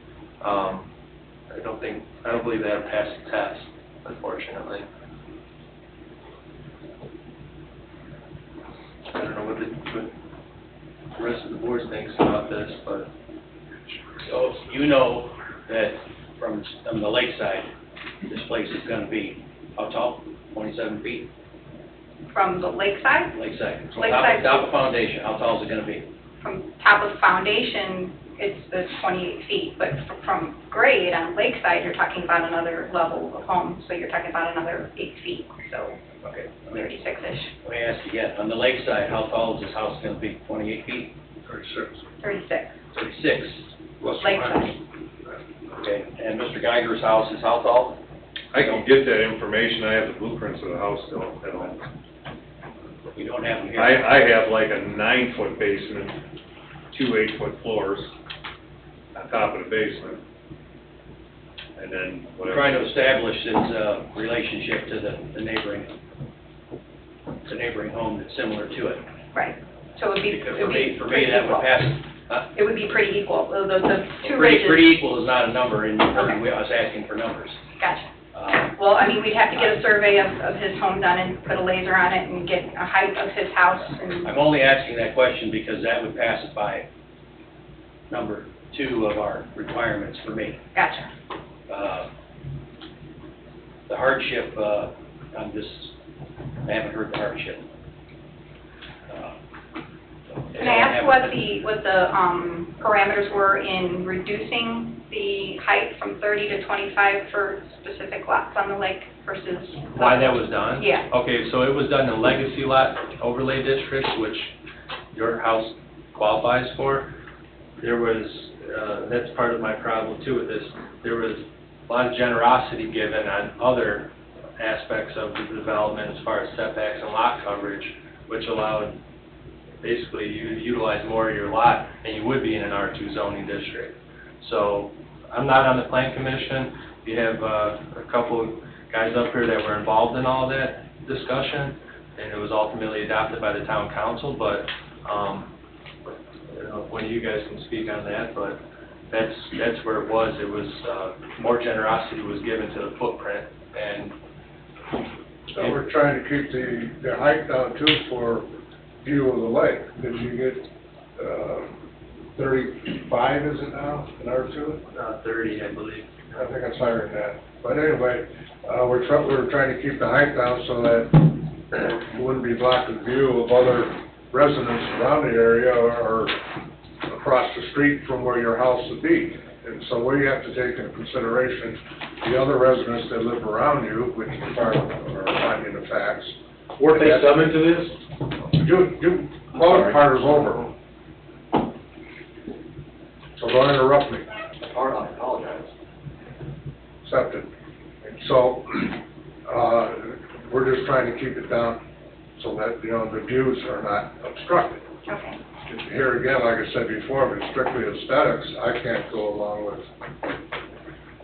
I don't believe that'll pass the test, unfortunately. I don't know what the rest of the board thinks about this, but So you know that from the lakeside, this place is gonna be, how tall? 27 feet? From the lakeside, Lakeside. So Lakeside. Top of foundation, how tall is it gonna be? from top of foundation, it's the 28 feet, but from grade on lakeside, you're talking about another level of home, so you're talking about another 8 feet, so Okay. 36-ish, Let me ask you again, on the lakeside, how tall is this house gonna be? 28 feet? 36. 36, 36? lakeside. Okay, and Mr. Geiger's house is how tall? I can get that information, I have the blueprints of the house still at home. We don't have them here. I have like a 9-foot basement, 2 8-foot floors on top of the basement. And then We're whatever. trying to establish his relationship to the neighboring home that's similar to it. Right, so it would be, Because it would be for me, pretty that would equal. pass. It would be pretty equal, the two Pretty ridges. equal is not a number in us asking for numbers. Gotcha. Well, I mean, we'd have to get a survey of his home done and put a laser on it and get a height of his house and, I'm only asking that question because that would pacify number 2 of our requirements for me. gotcha. The hardship, I haven't heard the hardship. Can I ask what the parameters were in reducing the height from 30 to 25 for specific lots on the lake versus? why that was done? Yeah. Okay, so it was done in legacy lot overlay districts, which your house qualifies for. There was, that's part of my problem too with this, there was a lot of generosity given on other aspects of the development as far as setbacks and lot coverage, which allowed basically you to utilize more of your lot than you would be in an R2 zoning district. So I'm not on the plan commission. You have a couple of guys up here that were involved in all that discussion, and it was ultimately adopted by the town council, but you know, one of you guys can speak on that, but that's where it was. It was more generosity was given to the footprint, and So we're trying to keep the height down too for view of the lake. Did you get, 35 is it now in R2? 30, I believe. I think it's higher than that. But anyway, we're trying to keep the height down so that you wouldn't be blocking view of other residents around the area or across the street from where your house would be. And so we have to take into consideration the other residents that live around you, which is part of our finding of facts. Weren't they summoned to this? Most part is over. So don't interrupt me. I apologize. Accepted. So, we're just trying to keep it down so that, you know, the views are not obstructed. Okay. Here again, like I said before, if it's strictly aesthetics, I can't go along with,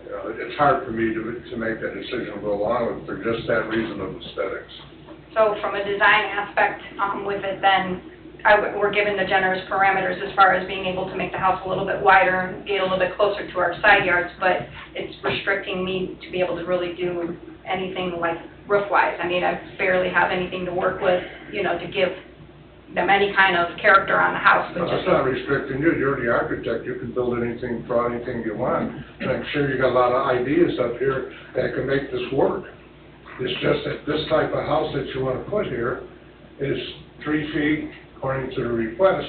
you know, it's hard for me to make that decision to go along with for just that reason of aesthetics. So from a design aspect, with it, then we're given the generous parameters as far as being able to make the house a little bit wider, get a little bit closer to our side yards, but it's restricting me to be able to really do anything like roof-wise. I mean, I barely have anything to work with, you know, to give them any kind of character on the house, but No, just. that's not restricting you, you're the architect, you can build anything, draw anything you want. And I'm sure you got a lot of ideas up here that can make this work. It's just that this type of house that you wanna put here is 3 feet, according to the request,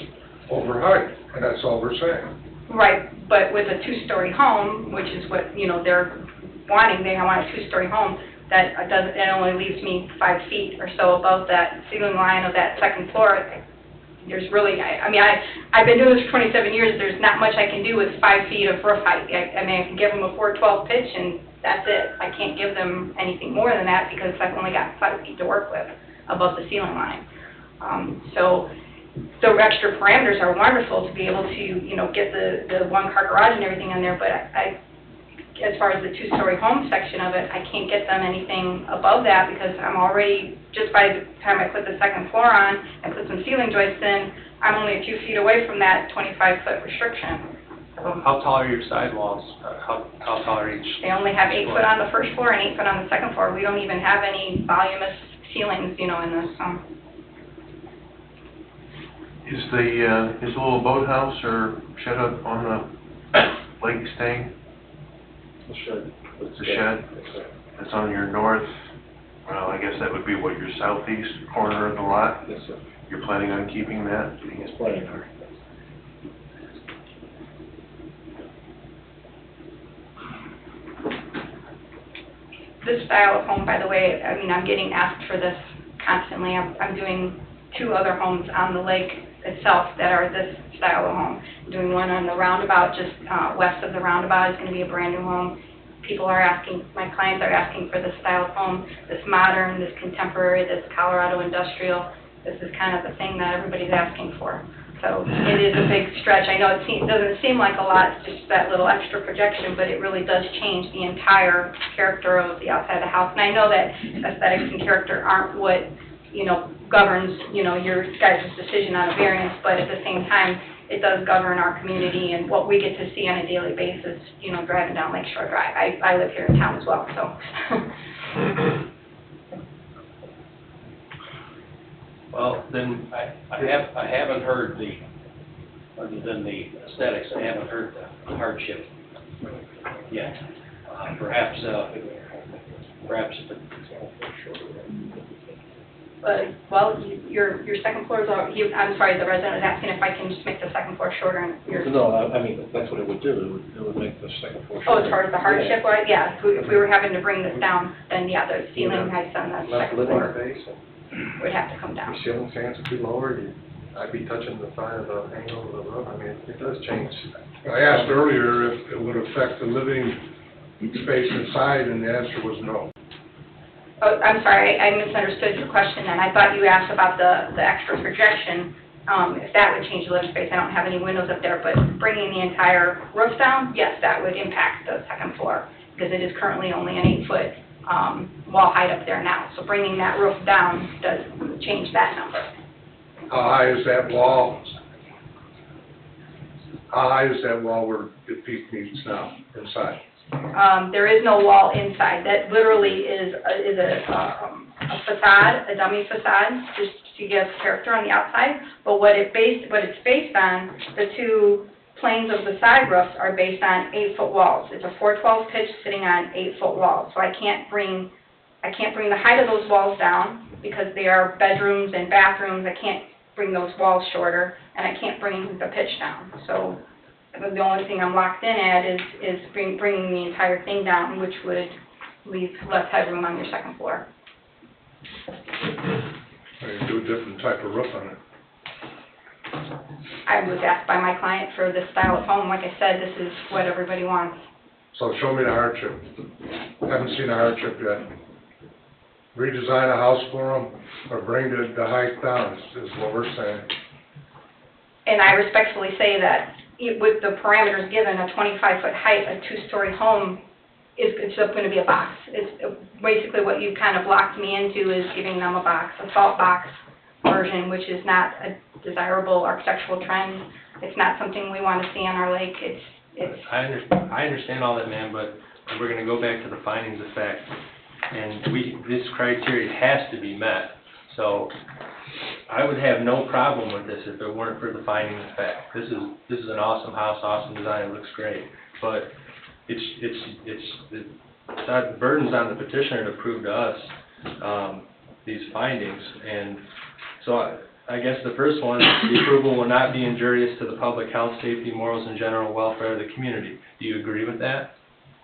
over height, and that's all we're saying. Right, but with a two-story home, which is what, you know, they're wanting, they want a two-story home, that doesn't, it only leaves me 5 feet or so above that ceiling line of that second floor. There's really, I've been doing this for 27 years, there's not much I can do with 5 feet of roof height. I mean, I can give them a 412 pitch and that's it. I can't give them anything more than that because I've only got 5 feet to work with above the ceiling line. So the extra parameters are wonderful to be able to, you know, get the one-car garage and everything in there, but as far as the two-story home section of it, I can't get them anything above that because I'm already, just by the time I put the second floor on and put some ceiling joists in, I'm only a few feet away from that 25-foot restriction. How tall are your sidewalls? How tall are each? They only have 8 foot on the first floor and 8 foot on the second floor. We don't even have any voluminous ceilings, you know, in this. Is the little boathouse or shed up on the lake staying? The shed. The shed? That's on your north, well, I guess that would be what, your southeast corner of the lot? Yes, sir. You're planning on keeping that? He's planning on it. This style of home, by the way, I mean, I'm getting asked for this constantly. I'm doing 2 other homes on the lake itself that are this style of home. I'm doing one on the roundabout, just west of the roundabout is going to be a brand new home. People are asking, my clients are asking for this style of home, this modern, this contemporary, this Colorado industrial. This is kind of the thing that everybody's asking for. So it is a big stretch. I know it doesn't seem like a lot, it's just that little extra projection, but it really does change the entire character of the outside of the house. And I know that aesthetics and character aren't what, you know, governs, you know, your guys' decision on a variance, but at the same time, it does govern our community and what we get to see on a daily basis, you know, driving down Lakeshore Drive. I live here in town as well, so. Well, then, I haven't heard other than the aesthetics, I haven't heard the hardship yet. Perhaps Well, your second floor is, I'm sorry, the resident is asking if I can just make the second floor shorter and your. No, I mean, that's what it would do, it would make the second floor Oh, shorter. as far as the hardship, was, yeah, if we were having to bring this down, then yeah, the ceiling heights on the Less second living floor space, would have to come down. and your ceiling fans are too lower, I'd be touching the side of the angle of the roof, I mean, it does change. I asked earlier if it would affect the living space inside, and the answer was no. Oh, I'm sorry, I misunderstood your question then. I thought you asked about the extra projection, if that would change the living space. I don't have any windows up there, but bringing the entire roof down, yes, that would impact the second floor, because it is currently only an 8-foot wall height up there now. So bringing that roof down does change that number. How high is that wall? How high is that wall where the peak meets now, inside? There is no wall inside. That literally is a facade, a dummy facade, just to give character on the outside. But what it's based on, the 2 planes of the side roofs are based on 8-foot walls. It's a 412 pitch sitting on 8-foot walls. So I can't bring the height of those walls down because they are bedrooms and bathrooms. I can't bring those walls shorter, and I can't bring the pitch down. So the only thing I'm locked in at is bringing the entire thing down, which would leave less headroom on your second floor. Or you do a different type of roof on it? I was asked by my client for this style of home. Like I said, this is what everybody wants. So show me the hardship. Haven't seen the hardship yet. Redesign a house for them, or bring the height down, is what we're saying. And I respectfully say that with the parameters given, a 25-foot height, a 2-story home it's just gonna be a box. It's, basically what you kind of locked me into is giving them a box, a salt box version, which is not a desirable architectural trend. It's not something we wanna see on our lake. It's, I understand all that, ma'am, but we're gonna go back to the findings of fact. And this criteria has to be met. So I would have no problem with this if it weren't for the findings of fact. This is an awesome house, awesome design, it looks great. But the burden's on the petitioner to prove to us, these findings. And so I guess the first one, the approval will not be injurious to the public health, safety, morals, and general welfare of the community. Do you agree with that?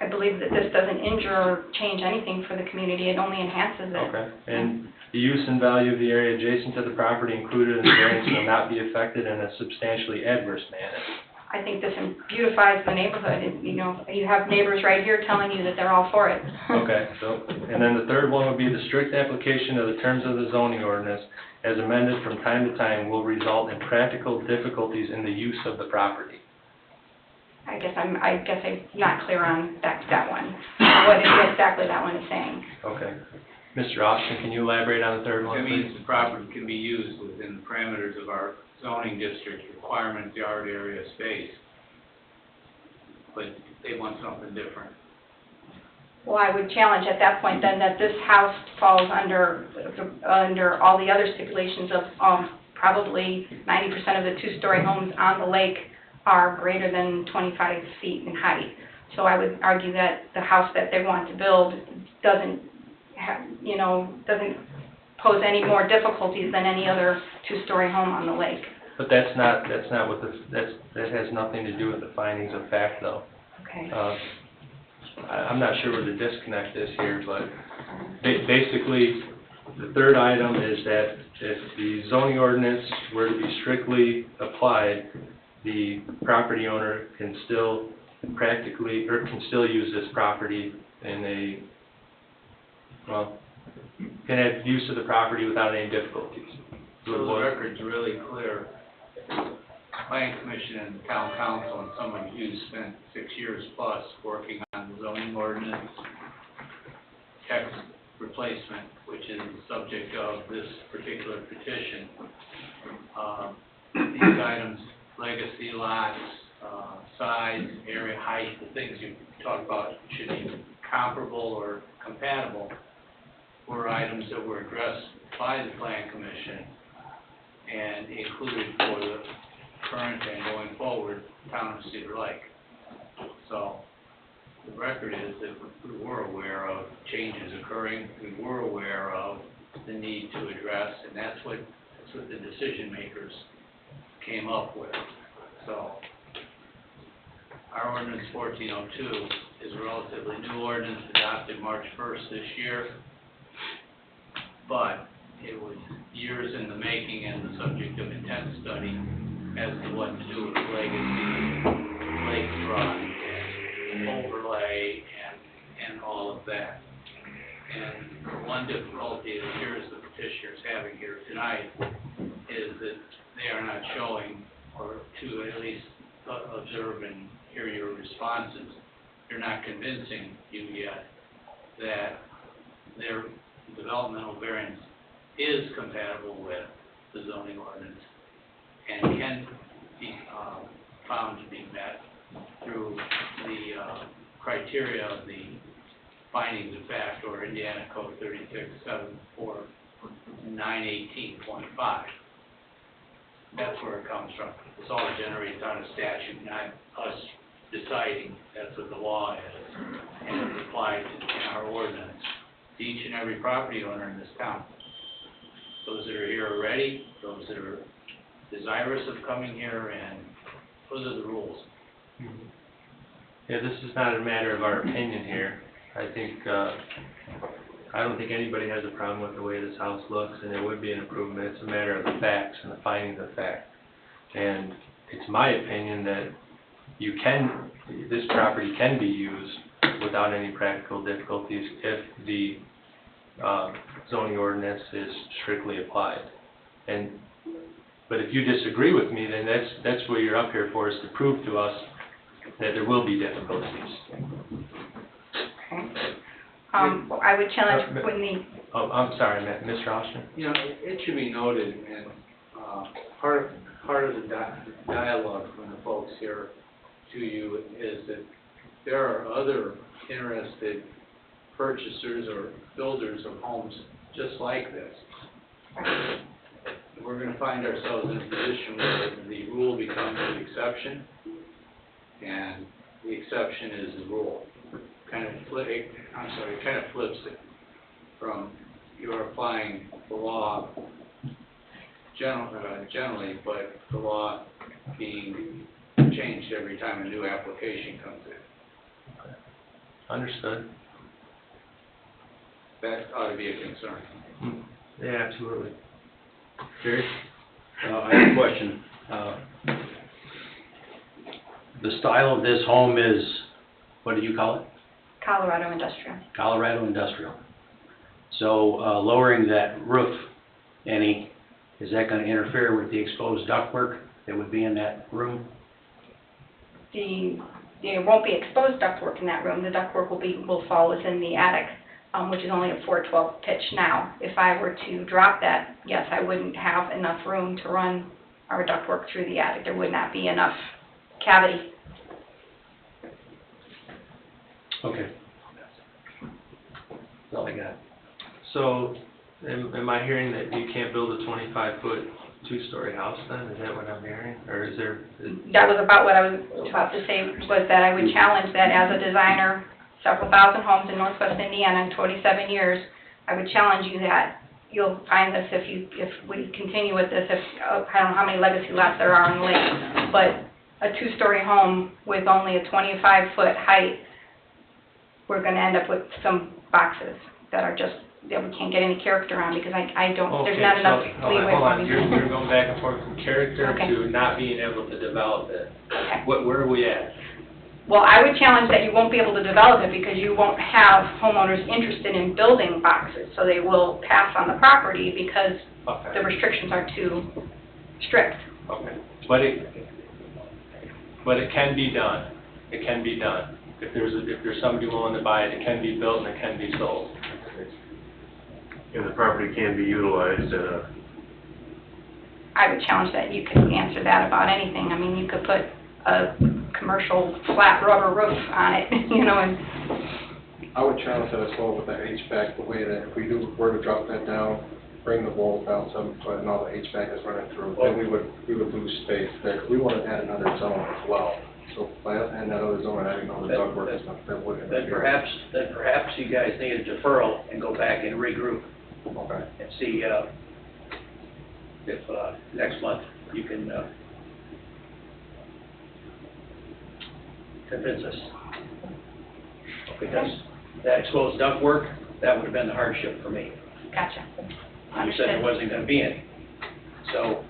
I believe that this doesn't injure or change anything for the community, it only enhances it. Okay. And the use and value of the area adjacent to the property included in the variance will not be affected in a substantially adverse manner. I think this beautifies the neighborhood, and, you know, you have neighbors right here telling you that they're all for it. Okay, so, and then the third one would be the strict application of the terms of the zoning ordinance as amended from time to time will result in practical difficulties in the use of the property. I guess I'm not clear on that one, what exactly that one is saying. Okay. Mr. Austin, can you elaborate on the third one, It please? means the property can be used within the parameters of our zoning district requirements, yard area, space. But they want something different. Well, I would challenge at that point then that this house falls under all the other stipulations of probably 90% of the two-story homes on the lake are greater than 25 feet in height. So I would argue that the house that they want to build doesn't pose any more difficulties than any other two-story home on the lake. But that's not what that has nothing to do with the findings of fact, though. Okay. I'm not sure where the disconnect is here, but basically, the third item is that if the zoning ordinance were to be strictly applied, the property owner can still use this property in can have use of the property without any difficulties. So the record's really clear. Planning Commission and Town Council and someone who spent 6 years plus working on the zoning ordinance text replacement, which is the subject of this particular petition. These items, legacy lots, size, area, height, the things you talk about should be comparable or compatible, were items that were addressed by the Planning Commission and included for the current and going forward town of Cedar Lake. So the record is that we were aware of changes occurring, we were aware of the need to address, and that's what the decision makers came up with. So our ordinance 1402 is a relatively new ordinance adopted March 1st this year, but it was years in the making and the subject of intense study as to what to do with legacy, lakefront, and overlay, and all of that. And the one difficulty that here's the petitioners having here tonight is that they are not showing, or to at least observe and hear your responses, they're not convincing you yet that their developmental variance is compatible with the zoning ordinance and can be found to be met through the criteria of the findings of fact, or Indiana Code 3674-918.5. That's where it comes from. It's all generated on a statute, not us deciding. That's what the law is, and it's applied in our ordinance to each and every property owner in this town. Those that are here already, those that are desirous of coming here, and those are the rules. Yeah, this is not a matter of our opinion here. I think, I don't think anybody has a problem with the way this house looks, and it would be an improvement. It's a matter of the facts and the findings of fact. And it's my opinion that this property can be used without any practical difficulties if the zoning ordinance is strictly applied. But if you disagree with me, then that's what you're up here for, is to prove to us that there will be difficulties. Okay. I would challenge when the, Oh, I'm sorry, Mr. Austin? You know, it should be noted, and part of the dialogue from the folks here to you is that there are other interested purchasers or builders of homes just like this. We're going to find ourselves in a position where the rule becomes the exception, and the exception is the rule. Kind of flips it from you're applying the law generally, but the law being changed every time a new application comes in. Understood. That ought to be a concern. Yeah, absolutely. Jerry? I have a question. The style of this home is, what do you call it? Colorado Industrial. Colorado Industrial. So, lowering that roof any, is that gonna interfere with the exposed ductwork that would be in that room? There won't be exposed ductwork in that room. The ductwork will fall within the attic, which is only a 412 pitch now. If I were to drop that, yes, I wouldn't have enough room to run our ductwork through the attic. There would not be enough cavity. Okay. That's all I got. So, am I hearing that you can't build a 25-foot two-story house then? Is that what I'm hearing? Or is there? That was about what I was about to say, was that I would challenge that as a designer, several thousand homes in Northwest Indiana in 27 years, I would challenge you that you'll find this if we continue with this, I don't know how many legacy lots there are on the lake, but a two-story home with only a 25-foot height, we're gonna end up with some boxes that are just, that we can't get any character on, because I don't, there's not enough leeway Hold for on, me. you're going back and forth from character Okay. to not being able to develop it. Okay. Where are we at? Well, I would challenge that you won't be able to develop it because you won't have homeowners interested in building boxes, so they will pass on the property because Okay. the restrictions are too strict. Okay, but it can be done. It can be done. If there's somebody willing to buy it, it can be built and it can be sold. And the property can be utilized at a, I would challenge that you could answer that about anything. I mean, you could put a commercial flat rubber roof on it, you know, and I would challenge that as well with that HVAC, the way that if we were to drop that down, bring the walls down 7 foot and all the HVAC is running through, then we would lose space there. We want to add another zone as well. So by us adding that other zone, adding all the ductwork and stuff, that would interfere. Then perhaps you guys need a deferral and go back and regroup Okay. and see, if, next month you can, convince us. Because that exposed ductwork, that would have been the hardship for me. gotcha. You said there wasn't gonna be any. So,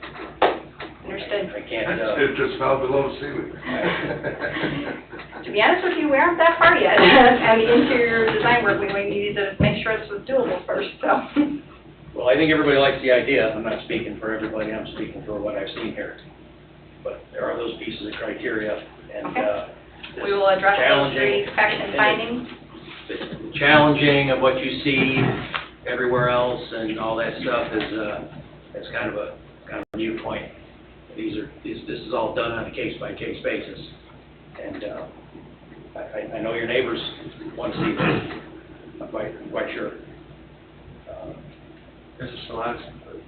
Understood. I can't, It just fell below ceiling. To be honest with you, we aren't that far yet. And the interior design work, we need to make sure this was doable first, so. well, I think everybody likes the idea. I'm not speaking for everybody, I'm speaking for what I've seen here. But there are those pieces of criteria, and, Okay. We will address those three facts and findings. the challenging of what you see everywhere else and all that stuff is kind of a viewpoint. This is all done on a case-by-case basis. And, I know your neighbors want to see this. I'm quite sure. Mr. Salas,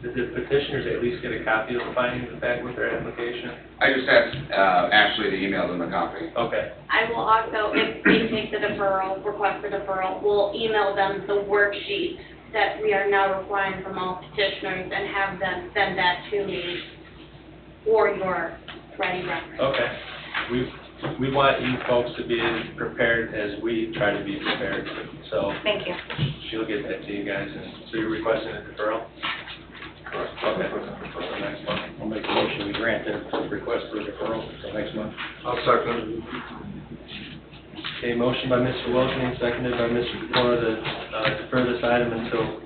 did the petitioners at least get a copy of the findings of fact with their application? I just asked Ashley to email them a copy. Okay. I will also, if they take the deferral, request the deferral, we'll email them the worksheet that we are now requiring from all petitioners and have them send that to me for your ready reference. Okay. We want you folks to be as prepared as we try to be prepared, so Thank you. she'll get that to you guys, and so you're requesting a deferral? Correct. Okay. For next month. I'll make a motion, we grant the request for deferral until next month. I'll second. Okay, motion by Mr. Wilson, seconded by Mr. Pecora to defer this item until,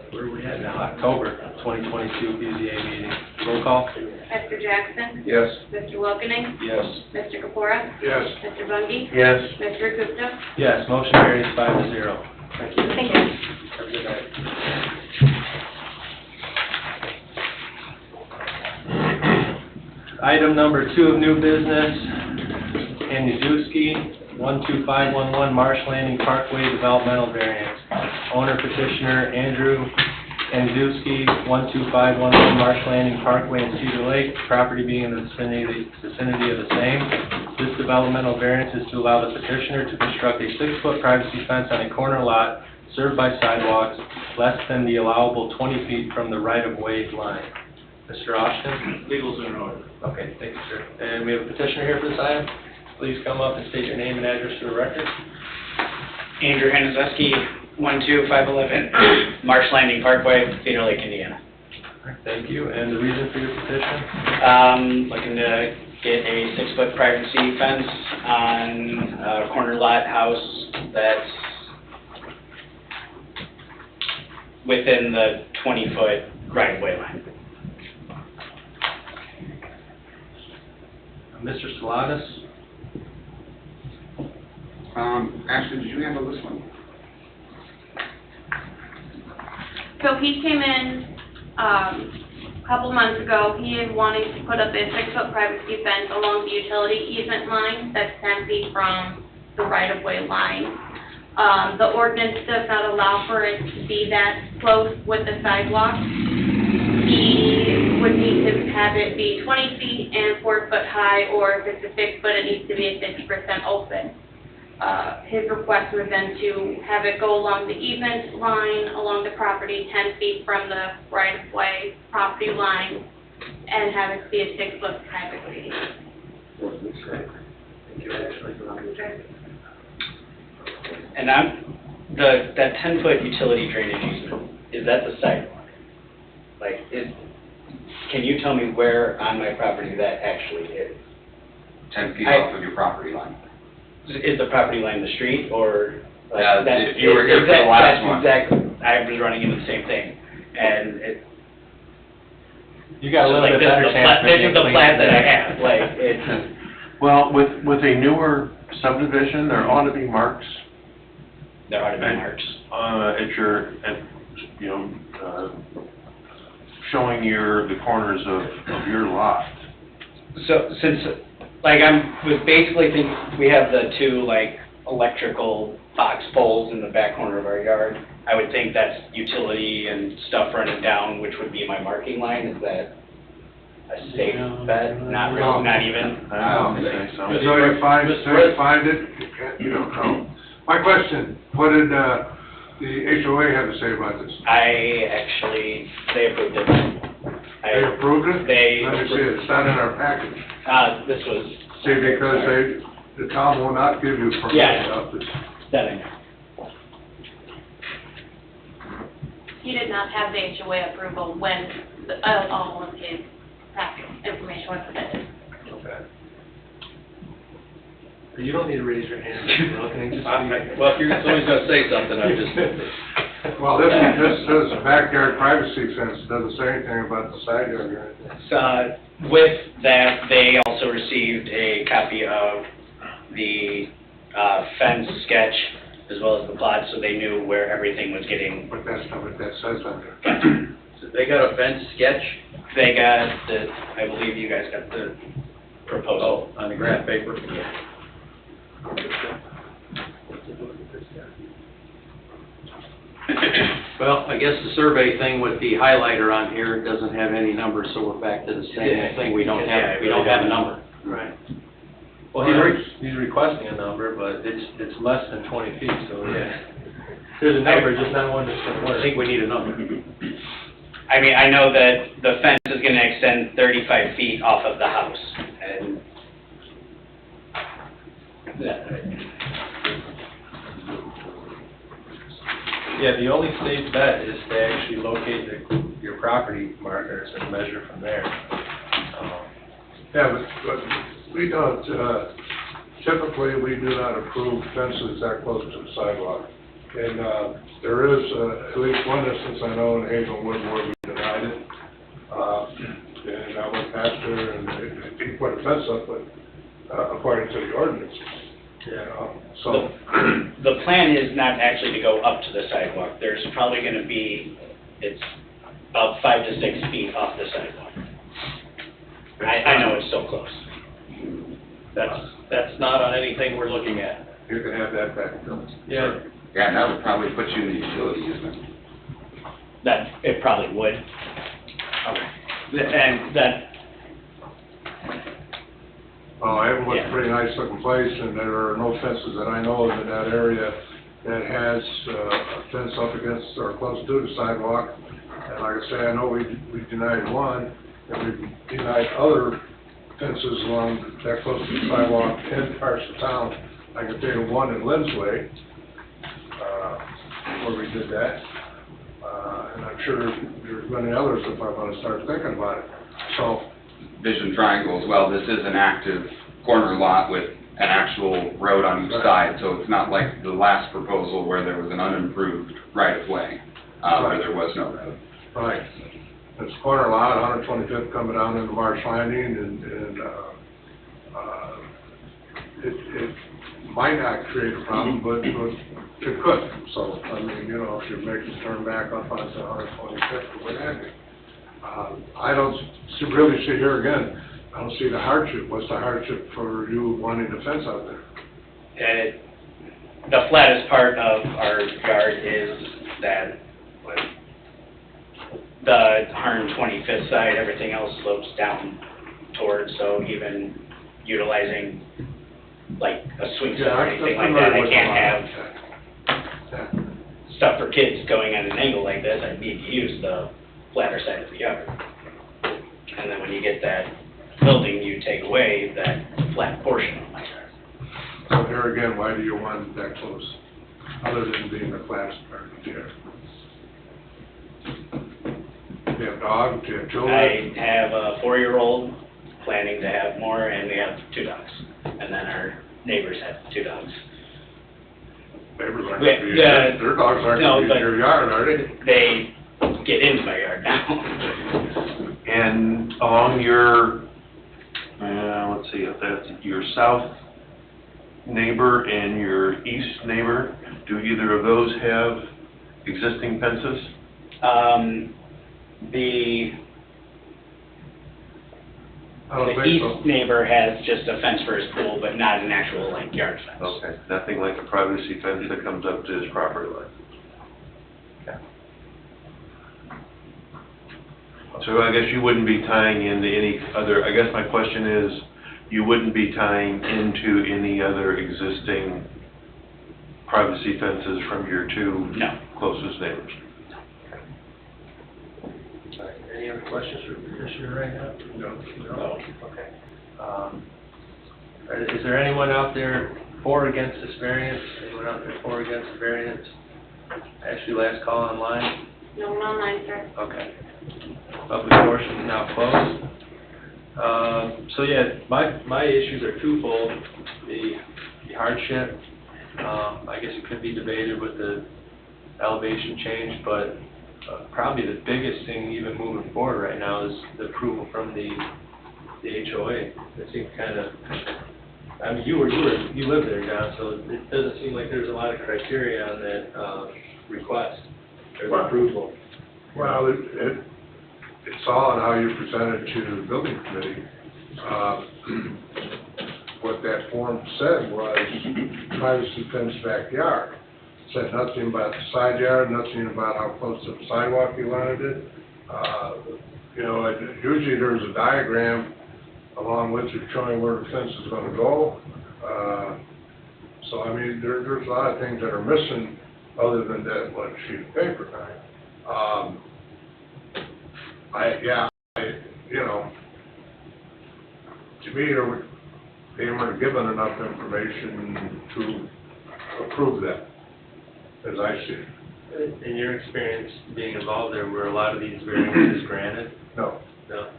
where are we at now, October 2022 BZA meeting. Roll call? Mr. Jackson? Yes. Mr. Wilkening? Yes. Mr. Kapura? Yes. Mr. Bungie? Yes. Mr. Gupta? Yes, motion carries 5-0. Thank you. Thank you. Have a good night. Item number 2 of new business, Andrzejewski, 12511 Marsh Landing Parkway Developmental Variance. Owner petitioner Andrew Andrzejewski, 12511 Marsh Landing Parkway in Cedar Lake, property being in the vicinity of the same. This developmental variance is to allow the petitioner to construct a 6-foot privacy fence on a corner lot served by sidewalks less than the allowable 20 feet from the right-of-way line. Mr. Austin? Legals are in order. Okay, thank you, sir. And we have a petitioner here for this item. Please come up and state your name and address for the record. Andrew Hanuszewski, 12511 Marsh Landing Parkway, Cedar Lake, Indiana. Thank you. And the reason for your petition? Looking to get a 6-foot privacy fence on a corner lot house that's within the 20-foot right-of-way line. Mr. Salatas? Ashley, did you handle this one? So he came in, a couple months ago, he had wanted to put up a 6-foot privacy fence along the utility easement line that's 10 feet from the right-of-way line. The ordinance does not allow for it to be that close with the sidewalk. He would need to have it be 20 feet and 4 foot high, or if it's a 6 foot, it needs to be a 50% open. His request was then to have it go along the easement line, along the property, 10 feet from the right-of-way property line, and have it be a 6-foot privacy. Thank you, Ashley. And that 10-foot utility drainage easement, is that the sidewalk? Like, can you tell me where on my property that actually is? 10 feet off of your property line. Is the property line the street, or? like, Yeah, that- if you were here for the last one. That's exactly, I was running into the same thing, and it. You got a little like, bit better chance. This is the plat that I have, like, it's, Well, with a newer subdivision, there ought to be marks, there ought to be marks. showing the corners of your lot. So, since, like, was basically thinking, we have the 2, like, electrical box poles in the back corner of our yard. I would think that's utility and stuff running down, which would be my marking line. Is that a safe bet? Not really, not even? I don't think so. Until you find it, you don't know. My question, what did, the HOA have to say about this? They approved it. They approved it? They- Let me see, it's not in our package. This was. See, because the town will not give you permission Yeah. of this. That I know. He did not have the HOA approval when all of his packet information was submitted. Okay. You don't need to raise your hand. Just Well, if somebody's gonna say something, I'm just. Well, this says backyard privacy fence, doesn't say anything about the side yard or anything. With that, they also received a copy of the fence sketch as well as the plot, so they knew where everything was getting. But that's not what that says on there. So they got a fence sketch? They got I believe you guys got the proposal. On the graph paper? Well, I guess the survey thing with the highlighter on here doesn't have any numbers, so we're back to the same thing, we don't have a number. Right. Well, he's requesting a number, but it's less than 20 feet, so yeah. There's a number, just not one that's gonna work. I think we need a number. I mean, I know that the fence is gonna extend 35 feet off of the house, and Yeah, the only safe bet is to actually locate your property markers and measure from there. Yeah, but we don't, typically, we do not approve fences that close to the sidewalk. And, there is, at least one instance I know in Hazelwood where we denied it. past there and they put a fence up, but, according to the ordinance. So, The plan is not actually to go up to the sidewalk. There's probably gonna be, it's about 5 to 6 feet off the sidewalk. I know it's so close. That's not on anything we're looking at. you can have that back. Yeah, Yeah, and that would probably put you in the utility easement. That, it probably would. Okay. And that, It was a pretty nice looking place, and there are no fences that I know of in that area that has a fence up against or close to the sidewalk. And like I say, I know we denied one, and we denied other fences along that close to the sidewalk in parts of town. I can think of one in Lynn's Way, where we did that. And I'm sure there's many others if I want to start thinking about it. So, Vision Triangle as well, this is an active corner lot with an actual road on each side, so it's not like the last proposal where there was an unimproved right-of-way, where there was no road. right. It's a corner lot, 125th coming down into Marsh Landing, and it might not create a problem, but it could. So, I mean, you know, if you make the turn back up onto 125th or what have you. I don't really see here again, I don't see the hardship. What's the hardship for you wanting the fence out there? the flattest part of our yard is that the 125th side, everything else slopes down towards, so even utilizing like a swing set or anything like that, I can't have stuff for kids going at an angle like this. I need to use the flatter side of the yard. And then when you get that building, you take away that flat portion of my yard. So here again, why do you want it that close, other than being the flattest part of the yard? Do you have dogs, do you have children? I have a 4-year-old, planning to have more, and we have 2 dogs. And then our neighbors have 2 dogs. Neighbors aren't gonna be, their dogs aren't gonna be in your yard, are they? They get into my yard now. And along your, let's see, if that's your south neighbor and your east neighbor, do either of those have existing fences? The I don't think so. east neighbor has just a fence for his pool, but not an actual, like, yard fence. Okay, nothing like a privacy fence that comes up to his property line. Okay. So I guess you wouldn't be tying into any other, I guess my question is, you wouldn't be tying into any other existing privacy fences from your 2 No. closest neighbors? any other questions for the commissioner right now? No? Okay. Is there anyone out there for or against this variance? Anyone out there for or against the variance? Actually, last call online? No one online, sir. Okay. Public portion is now closed. So yeah, my issues are twofold. The hardship, I guess it could be debated with the elevation change, but probably the biggest thing even moving forward right now is the approval from the HOA. It seems kind of, I mean, you live there, John, so it doesn't seem like there's a lot of criteria on that request or the approval. Well, it's all on how you present it to the building committee. What that form said was privacy fence backyard. Said nothing about the side yard, nothing about how close to the sidewalk you wanted it. You know, usually there's a diagram along with it showing where the fence is gonna go. So, I mean, there's a lot of things that are missing other than that one sheet of paper. You know, to me, they weren't given enough information to approve that, as I see it. In your experience being involved there, were a lot of these variances granted? No. No?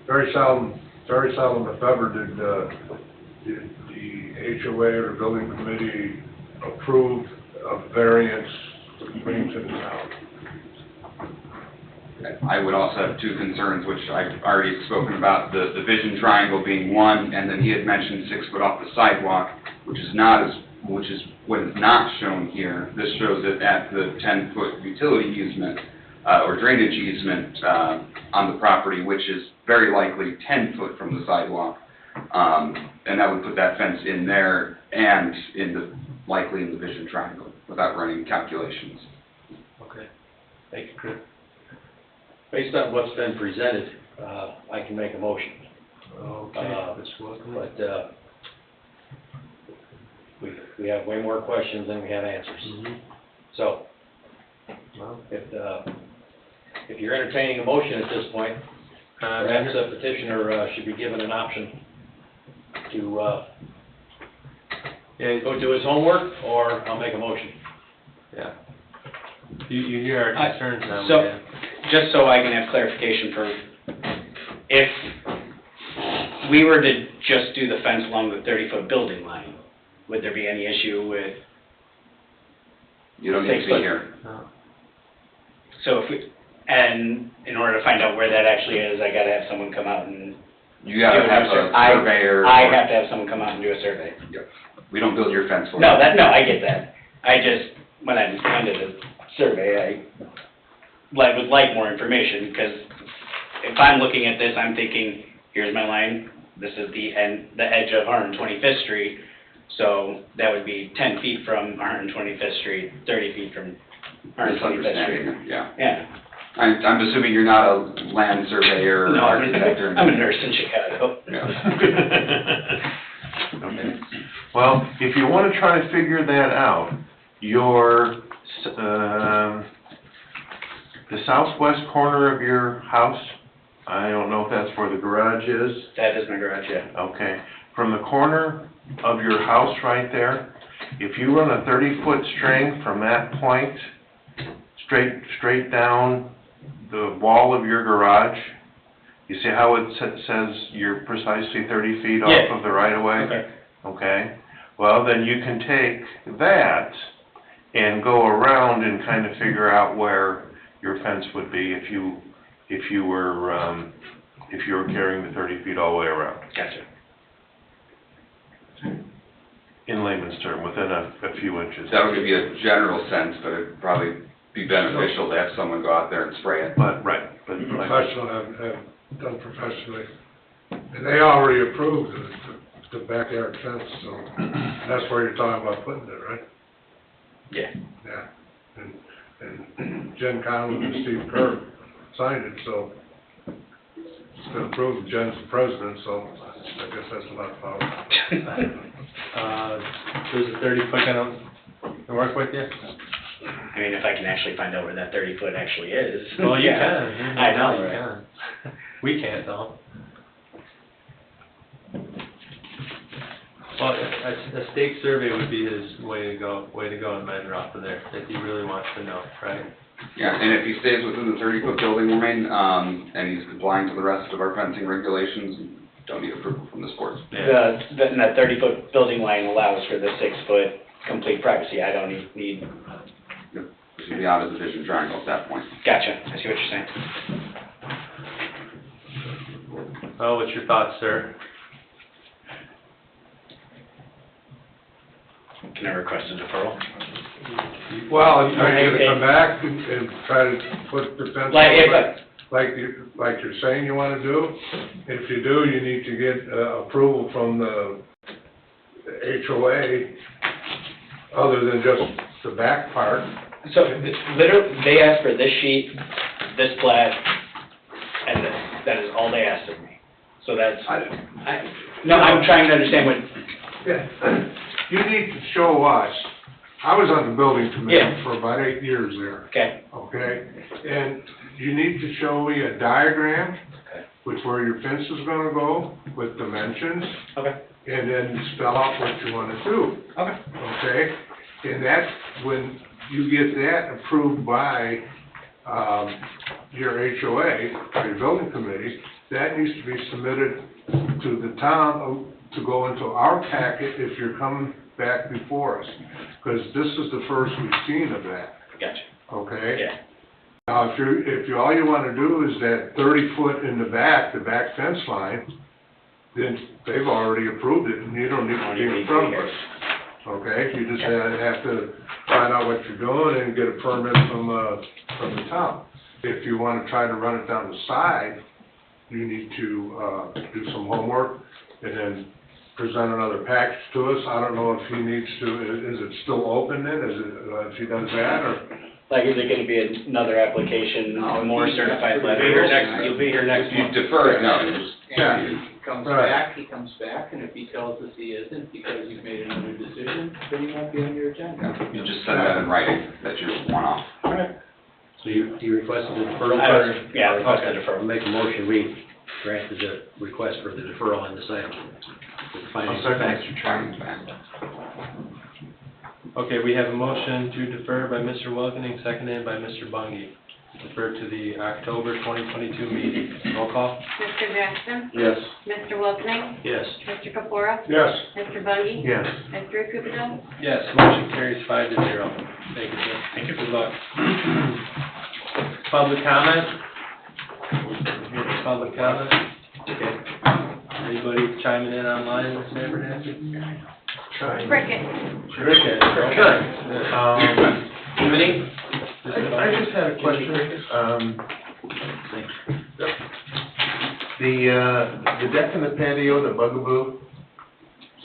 Very seldom, if ever, did the HOA or the building committee approve a variance to bring to the town. I would also have two concerns, which I've already spoken about, the vision triangle being one, and then he had mentioned 6 foot off the sidewalk, which is what is not shown here. This shows it at the 10-foot utility easement, or drainage easement, on the property, which is very likely 10 foot from the sidewalk. And that would put that fence in there and likely in the vision triangle, without running calculations. Okay. Thank you, Chris. Based on what's been presented, I can make a motion. Okay, Mr. Wilkins. But, we have way more questions than we have answers. So, Well, if you're entertaining a motion at this point, perhaps the petitioner should be given an option to go do his homework, or I'll make a motion. yeah. You hear our concerns now. So, yeah. just so I can have clarification for, if we were to just do the fence along the 30-foot building line, would there be any issue with, You don't need to 6 be foot? here. No. So if we, and in order to find out where that actually is, I gotta have someone come out and You gotta do have a a surveyor. I have to have someone come out and do a survey. We don't build your fence for you. No, I get that. I just, when I did the survey, I would like more information, because if I'm looking at this, I'm thinking, here's my line, this is the edge of 125th Street, so that would be 10 feet from 125th Street, 30 feet from 125th Street. Misunderstanding, yeah. Yeah. I'm assuming you're not a land surveyor or No, architect or... I'm a nurse in Chicago. Yeah. Okay. Well, if you want to try to figure that out, the southwest corner of your house, I don't know if that's where the garage is. That is my garage, yeah. Okay. From the corner of your house right there, if you run a 30-foot string from that point straight down the wall of your garage, you see how it says you're precisely 30 feet off of the right-of-way? Okay. Okay, well, then you can take that and go around and kind of figure out where your fence would be if you were carrying the 30 feet all the way around. Gotcha. In layman's term, within a few inches. That would give you a general sense, but it'd probably be beneficial to have someone go out there and spray it. But, right, but like, Professional, have done professionally. And they already approved the backyard fence, so that's where you're talking about putting it, right? Yeah. Yeah. And Jen Conlon and Steve Kerr signed it, so it's been approved. Jen's the president, so I guess that's a lot of power. There's a 30-foot gonna work with you? I mean, if I can actually find out where that 30-foot actually is. Well, you Yeah. can. I know, You right? can. We can't, though. Well, a stake survey would be his way to go and measure off of there, if he really wants to know, right? Yeah, and if he stays within the 30-foot building line, and he's complying to the rest of our fencing regulations, you don't need approval from this board. Yeah. And that 30-foot building line allows for the 6-foot complete privacy. I don't need, Which is beyond his vision triangle at that point. gotcha, I see what you're saying. Well, what's your thoughts, sir? Can I request a deferral? Well, are you gonna come back and try to put the fence Like, if like you're saying you wanna do? If you do, you need to get approval from the HOA, other than just the back part. So, literally, they asked for this sheet, this plat, and this. That is all they asked of me. So that's, no, I'm trying to understand what, Yeah, you need to show us, I was on the building committee Yeah. for about 8 years there, okay, okay? And you need to show me a diagram Okay. with where your fence is gonna go, with dimensions, okay, and then spell out what you wanna do, okay. okay? And that's when you get that approved by, your HOA, your building committee, that needs to be submitted to the town to go into our packet if you're coming back before us. Because this is the first we've seen of that, Gotcha, okay? yeah. Now, all you wanna do is that 30 foot in the back fence line, then they've already approved it, and you don't need to be in front of us. Okay, you just have to find out what you're doing and get a permit from the town. If you wanna try to run it down the side, you need to, do some homework and then present another package to us. I don't know if he needs to, is it still open then? Is it, if he does that, or? Like, is it gonna be another application, more certified letter? You'll be here next You month. defer it, no, you just, Yeah. And if he comes Right. back, he comes back, and if he tells us he isn't because you've made another decision, then he won't be on your agenda. you just send that in writing, that you're one off. So you requested a deferral? Yeah, request a deferral. I'll make a motion, we grant the request for the deferral on this item. With findings of facts. Okay, we have a motion to defer by Mr. Wilkening, seconded by Mr. Bungie. Defer to the October 2022 meeting. Roll call? Mr. Jackson? Yes. Mr. Wilkening? Yes. Mr. Kapura? Yes. Mr. Bungie? Yes. Mr. Kupido? Yes, motion carries 5-0. Thank you, Jim. Thank you. Good luck. Public comment? Here for public comment? Okay. Anybody chiming in online this ever happened? Cricket. Cricket, okay. Evening? I just had a question. The deck and the patio that Bugaboo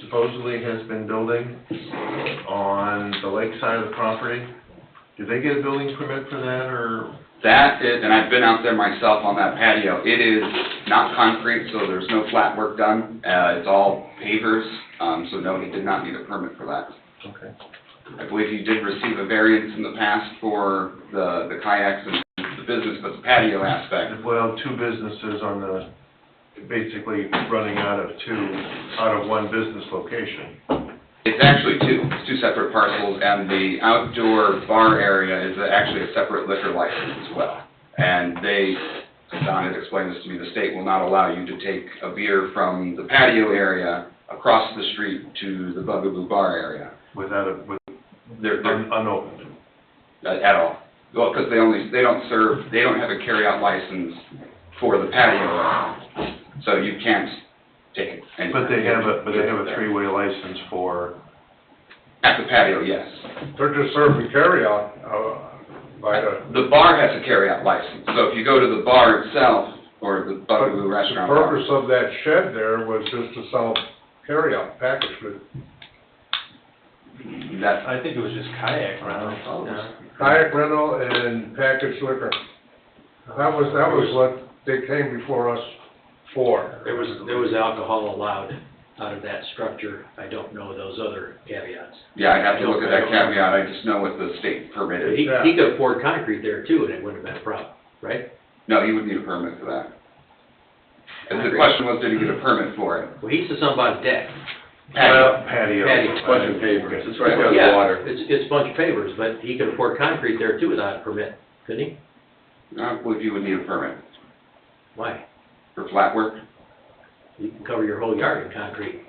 supposedly has been building on the lake side of the property, did they get a building permit for that, or? That is, and I've been out there myself on that patio, it is not concrete, so there's no flat work done, it's all pavers, so no, he did not need a permit for that. Okay. I believe he did receive a variance in the past for the kayaks and the business, but the patio aspect. Well, two businesses on the, basically running out of one business location. It's actually it's two separate parcels, and the outdoor bar area is actually a separate liquor license as well. And they, Don had explained this to me, the state will not allow you to take a beer from the patio area across the street to the Bugaboo bar area. They're unopened. At all. Well, because they don't have a carryout license for the patio area, so you can't take it anywhere. But they have a three-way license for? At the patio, yes. They're just serving carryout, by The bar has a carryout license, so if you go to the bar itself, or the Bugaboo restaurant The bar. purpose of that shed there was just to sell carryout, packaged food. I think it was just kayak rental. Yeah. Kayak rental and packaged liquor. That was what they came before us for. There was alcohol allowed out of that structure. I don't know those other caveats. Yeah, I'd have to look at that caveat, I just know what the state permitted. He could pour concrete there too, and it wouldn't have been a problem, right? No, he would need a permit for that. And the question was, did he get a permit for it? Well, he said something about a deck. Patio. Bunch of pavers, it's right down the water. Yeah, it's a bunch of pavers, but he could pour concrete there too without a permit, couldn't he? I believe you would need a permit Why? for flat work. You can cover your whole yard in concrete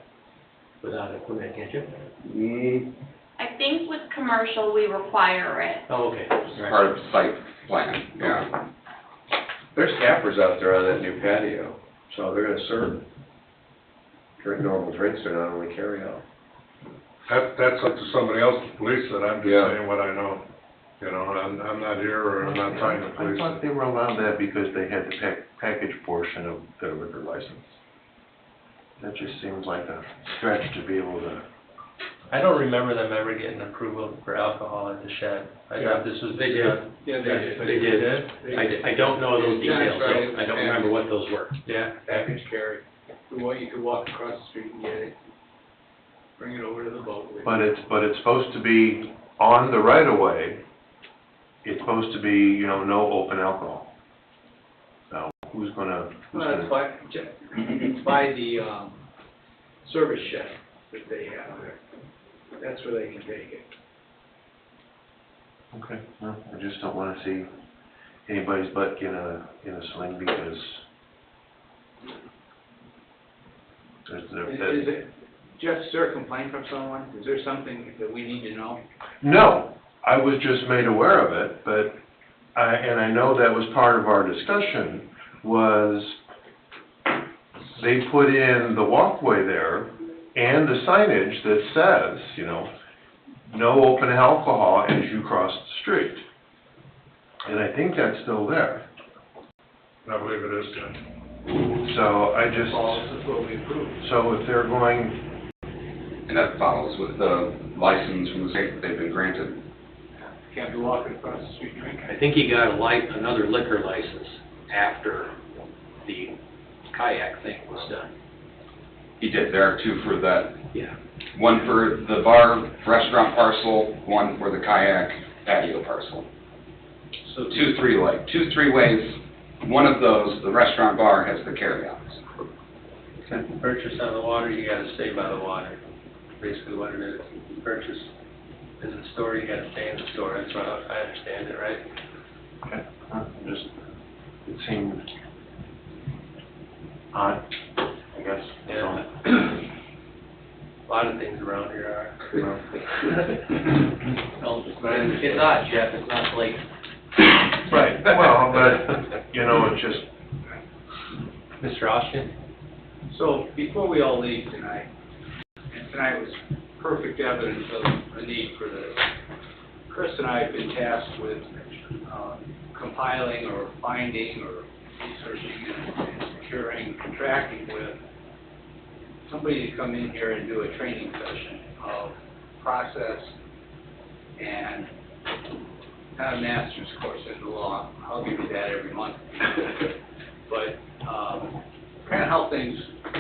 without a permit, can't you? I think with commercial, we require it. Oh, okay. Right. Part of the site plan, yeah. There's staffers out there on that new patio, so they're gonna serve normal drinks, they're not only carry out. That's up to somebody else to police it, I'm just Yeah. saying what I know. You know, I'm not here, or I'm not trying to I police thought it. they were allowed that because they had the package portion of their liquor license. That just seems like a stretch to be able to. I don't remember them ever getting approval for alcohol at the shed. I Yeah. thought this was. They did. Yeah, They did. I don't know those details, so I don't remember what those were. Yeah. Package carry. You could walk across the street and get it, bring it over to the boat with you. But it's supposed to be on the right of way. It's supposed to be, no open alcohol. Now, who's gonna? Well, it's by the, service shed that they have there. That's where they can take it. Okay, well, I just don't wanna see anybody's butt in a sling because Is it, Jeff, is there a complaint from someone? Is there something that we need to know? No, I was just made aware of it, but and I know that was part of our discussion, was they put in the walkway there and the signage that says, you know, no open alcohol as you cross the street. And I think that's still there. I believe it is good. So I just, That's what we approved. so if they're going, And that follows with the license from the state that they've been granted. Can't be walking across the street drinking. I think he got another liquor license after the kayak thing was done. He did, there are two for that, Yeah. one for the bar, restaurant parcel, one for the kayak patio parcel. So Two three-ways, one of those, the restaurant bar has the carryouts. purchase on the water, you gotta stay by the water, basically what it is. Purchase is a store, you gotta stay in the store, that's what I understand it, right? just, it seemed odd, I guess. Yeah. A lot of things around here are. Well, it's odd, Jeff, it's not like, Right, well, but, you know, it's just, Mr. Austin? So before we all leave tonight, and tonight was perfect evidence of the need for this, Chris and I have been tasked with compiling or finding or researching and securing, contracting with somebody to come in here and do a training session of process and not a master's course in the law. I'll give you that every month. But kind of how things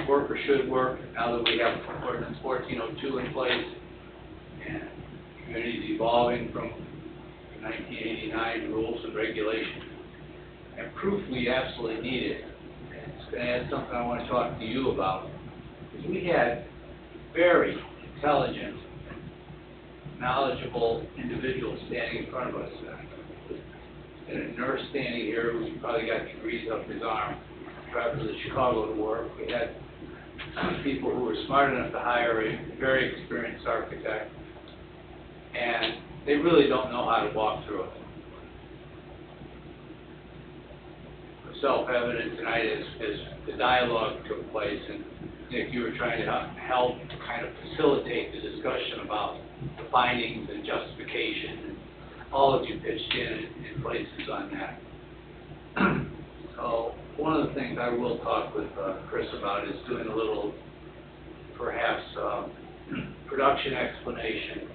work or should work now that we have ordinance 1402 in place and communities evolving from 1989 rules and regulations. And proof we absolutely need it. And it's going to add something I want to talk to you about. Because we had very intelligent, knowledgeable individuals standing in front of us. And a nurse standing here who's probably got degrees up his arm, traveled to Chicago to work. We had people who were smart enough to hire a very experienced architect, and they really don't know how to walk through it. Self-evident tonight as the dialogue took place, and Nick, you were trying to help kind of facilitate the discussion about the findings and justification, and all of you pitched in places on that. So one of the things I will talk with Chris about is doing a little, perhaps, production explanation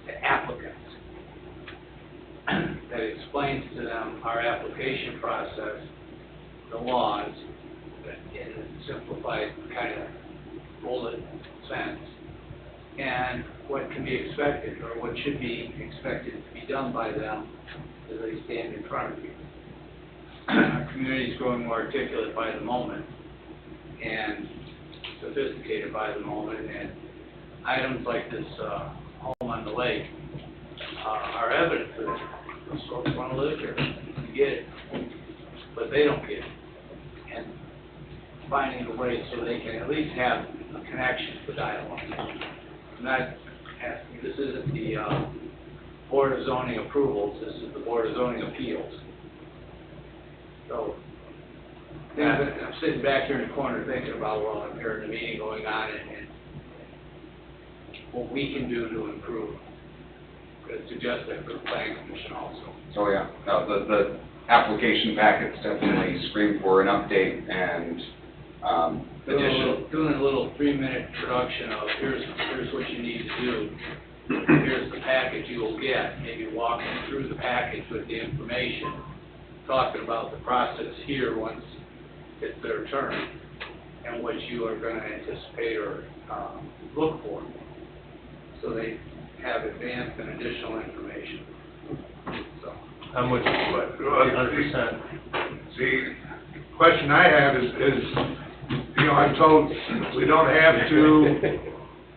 to applicants that explains to them our application process, the laws, in a simplified kind of bullet sense, and what can be expected or what should be expected to be done by them as they stand in front of you. Our community is growing more articulate by the moment and sophisticated by the moment, and items like this home on the lake are evidence of it. Those folks want to live here, you get it, but they don't get it. And finding a way so they can at least have a connection to dialogue. I'm not asking, this isn't the Board of Zoning Approvals, this is the Board of Zoning Appeals. So, I'm sitting back here in the corner thinking about, well, I'm hearing the meeting going on and what we can do to improve. Could suggest that for the planning commission also. Oh, yeah, no, the application packets definitely scream for an update and, additional. Doing a little 3-minute introduction of here's what you need to do. Here's the package you will get. Maybe walking through the package with the information, talking about the process here once it's their turn, and what you are going to anticipate or look for. So they have advanced and additional information. So. I'm with you, 100%. See, question I have is, you know, I'm told we don't have to,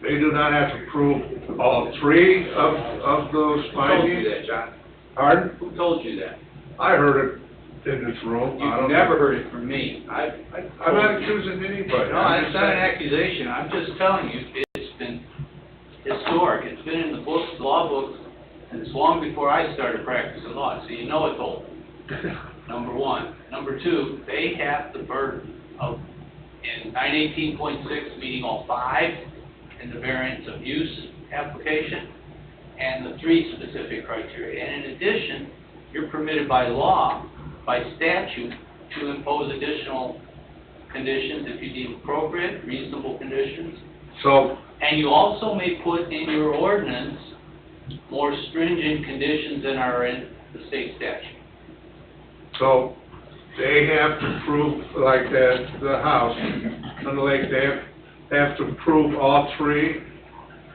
they do not have to prove all 3 of those Who told you findings? that, John? Pardon? Who told you that? I heard it in this room. I You've don't never know. heard it from me. I'm not accusing anybody. No, I'm it's just not an saying. accusation. I'm just telling you, it's been historic. It's been in the books, law books, and it's long before I started practicing law, so you know it's old. number one. Number two, they have the burden of, in 918.6, meeting all 5 in the variance of use application, and the 3 specific criteria. And in addition, you're permitted by law, by statute, to impose additional conditions if you deem appropriate, reasonable conditions. So, And you also may put in your ordinance more stringent conditions than are in the state statute. so they have to prove, like that, the house on the lake, they have to prove all 3?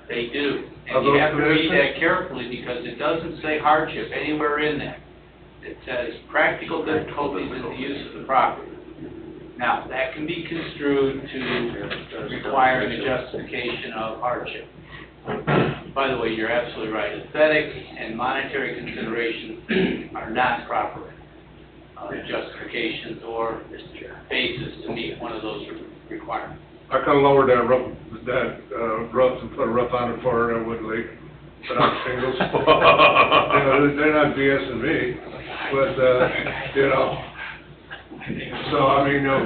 They do. Of And you those have to read conditions? that carefully because it doesn't say hardship anywhere in there. It says practical difficulties in the use of the property. Now, that can be construed to requiring a justification of hardship. By the way, you're absolutely right. Aesthetic and monetary considerations are not proper justifications or basis to meet one of those requirements. I could lower that roof and put a roof on it for her, that wouldn't leak, put on shingles. You know, they're not BSing me, but, you know, so, I mean, you know,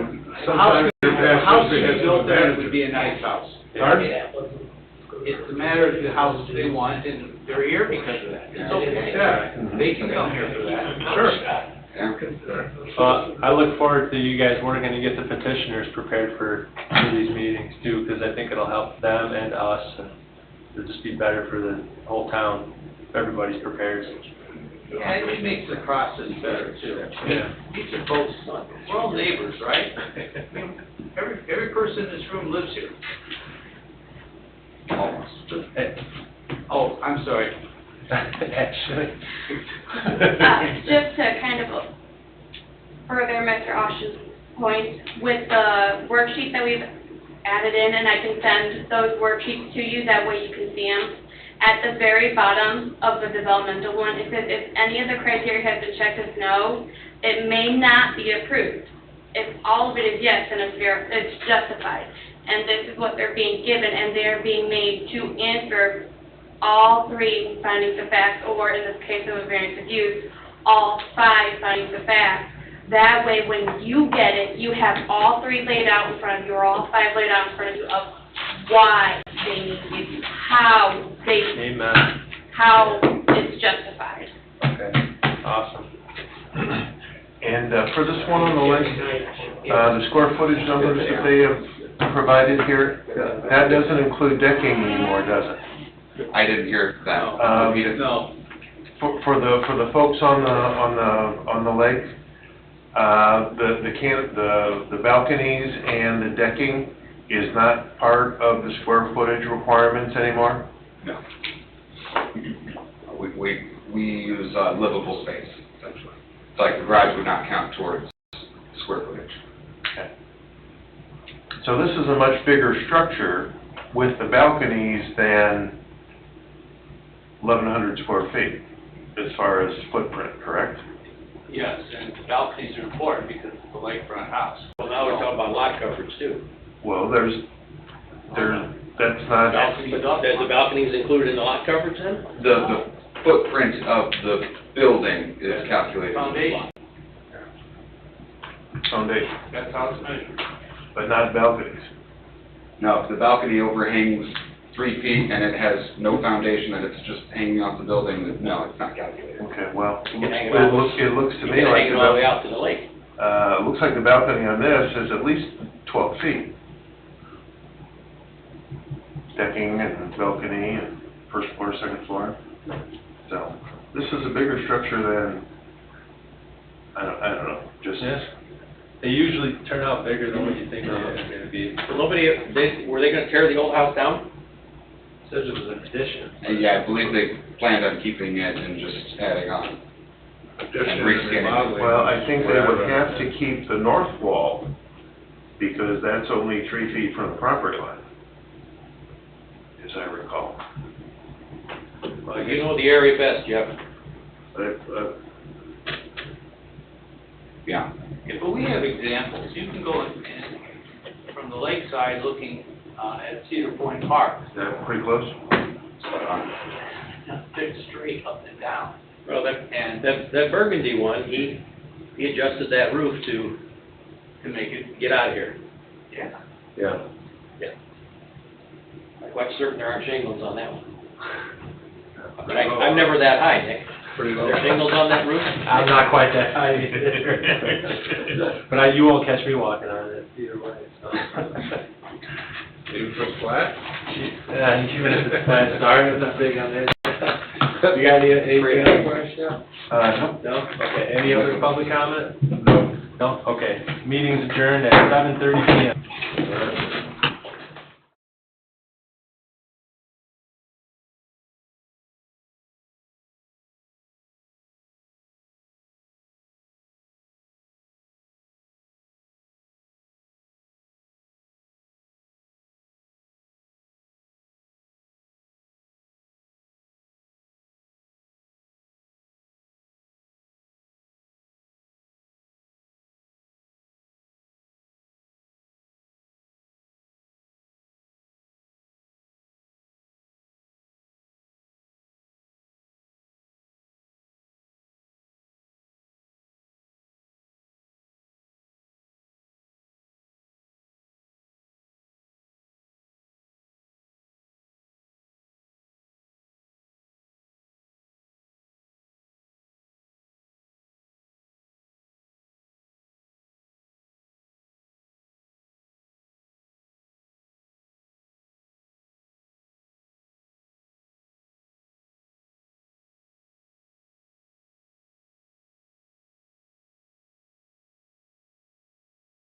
sometimes it The has house something you that's built there would advantage. be a nice house. Pardon? It's a matter of the house they want, and they're here because of that. It's okay. Yeah. They can come here for that. Sure. I look forward to you guys working to get the petitioners prepared for these meetings too, because I think it'll help them and us, and it'll just be better for the whole town if everybody's prepared. Yeah, it makes the process better too. Yeah. These are folks, we're all neighbors, right? I mean, every person in this room lives here. Oh, I'm sorry. Actually. Just to kind of further Mr. Osh's point, with the worksheet that we've added in, and I can send those worksheets to you, that way you can see them. At the very bottom of the developmental one, it says if any of the criteria has been checked as no, it may not be approved. If all of it is yes, then it's justified. And this is what they're being given, and they're being made to answer all 3 findings of fact, or in this case of a variance of use, all 5 findings of fact. That way, when you get it, you have all 3 laid out in front of you, or all 5 laid out in front of you, of why they need to give you, how Amen. how it's justified. Okay, awesome. And for this one on the lake, the square footage numbers that they have provided here, that doesn't include decking anymore, does it? I didn't hear that. No. For the folks on the lake, the balconies and the decking is not part of the square footage requirements anymore? No. We use livable space, essentially. It's like the garage would not count towards square footage. Okay. So this is a much bigger structure with the balconies than 1,100 square feet as far as footprint, correct? Yes, and balconies are important because it's a lakefront house. Well, now we're talking about lot coverage too. Well, that's not, There's the balconies included in the lot coverage then? The footprint of the building is calculated. Foundation, foundation, that's how it's measured. but not balconies. No, if the balcony overhangs 3 feet and it has no foundation and it's just hanging off the building, then no, it's not calculated. Okay, well, You can hang it out. it looks to You me can like hang it all the way out to the lake. it looks like the balcony on this is at least 12 feet. Decking and balcony and first floor, second floor. So, this is a bigger structure than, I don't know, just. Yeah. They usually turn out bigger than what you think they're gonna be. So were they gonna tear the old house down? Says it was an addition. And yeah, I believe they planned on keeping it and just adding on. Addition and reskinning. remodeling. Well, I think they would have to keep the north wall, because that's only 3 feet from the property line, as I recall. Well, you know the area best, Jeff. Yeah. Yeah, but we have examples. You can go in from the lakeside looking at Cedar Point Park. Is that pretty close? They're straight up and down. Well, that burgundy one, he he adjusted that roof to make it, get out of here. Yeah. Yeah. I'm quite certain there aren't shingles on that one. But I'm never that high, Nick. Pretty Are there shingles on that roof? I'm not quite that high either. But you won't catch me walking on it either way, so. Even if it's flat? Yeah, even if it's flat, sorry, it's not big on there. You got any other questions? No. No? Okay, any other public comment? No. No? Okay, meeting's adjourned at 7:30 PM.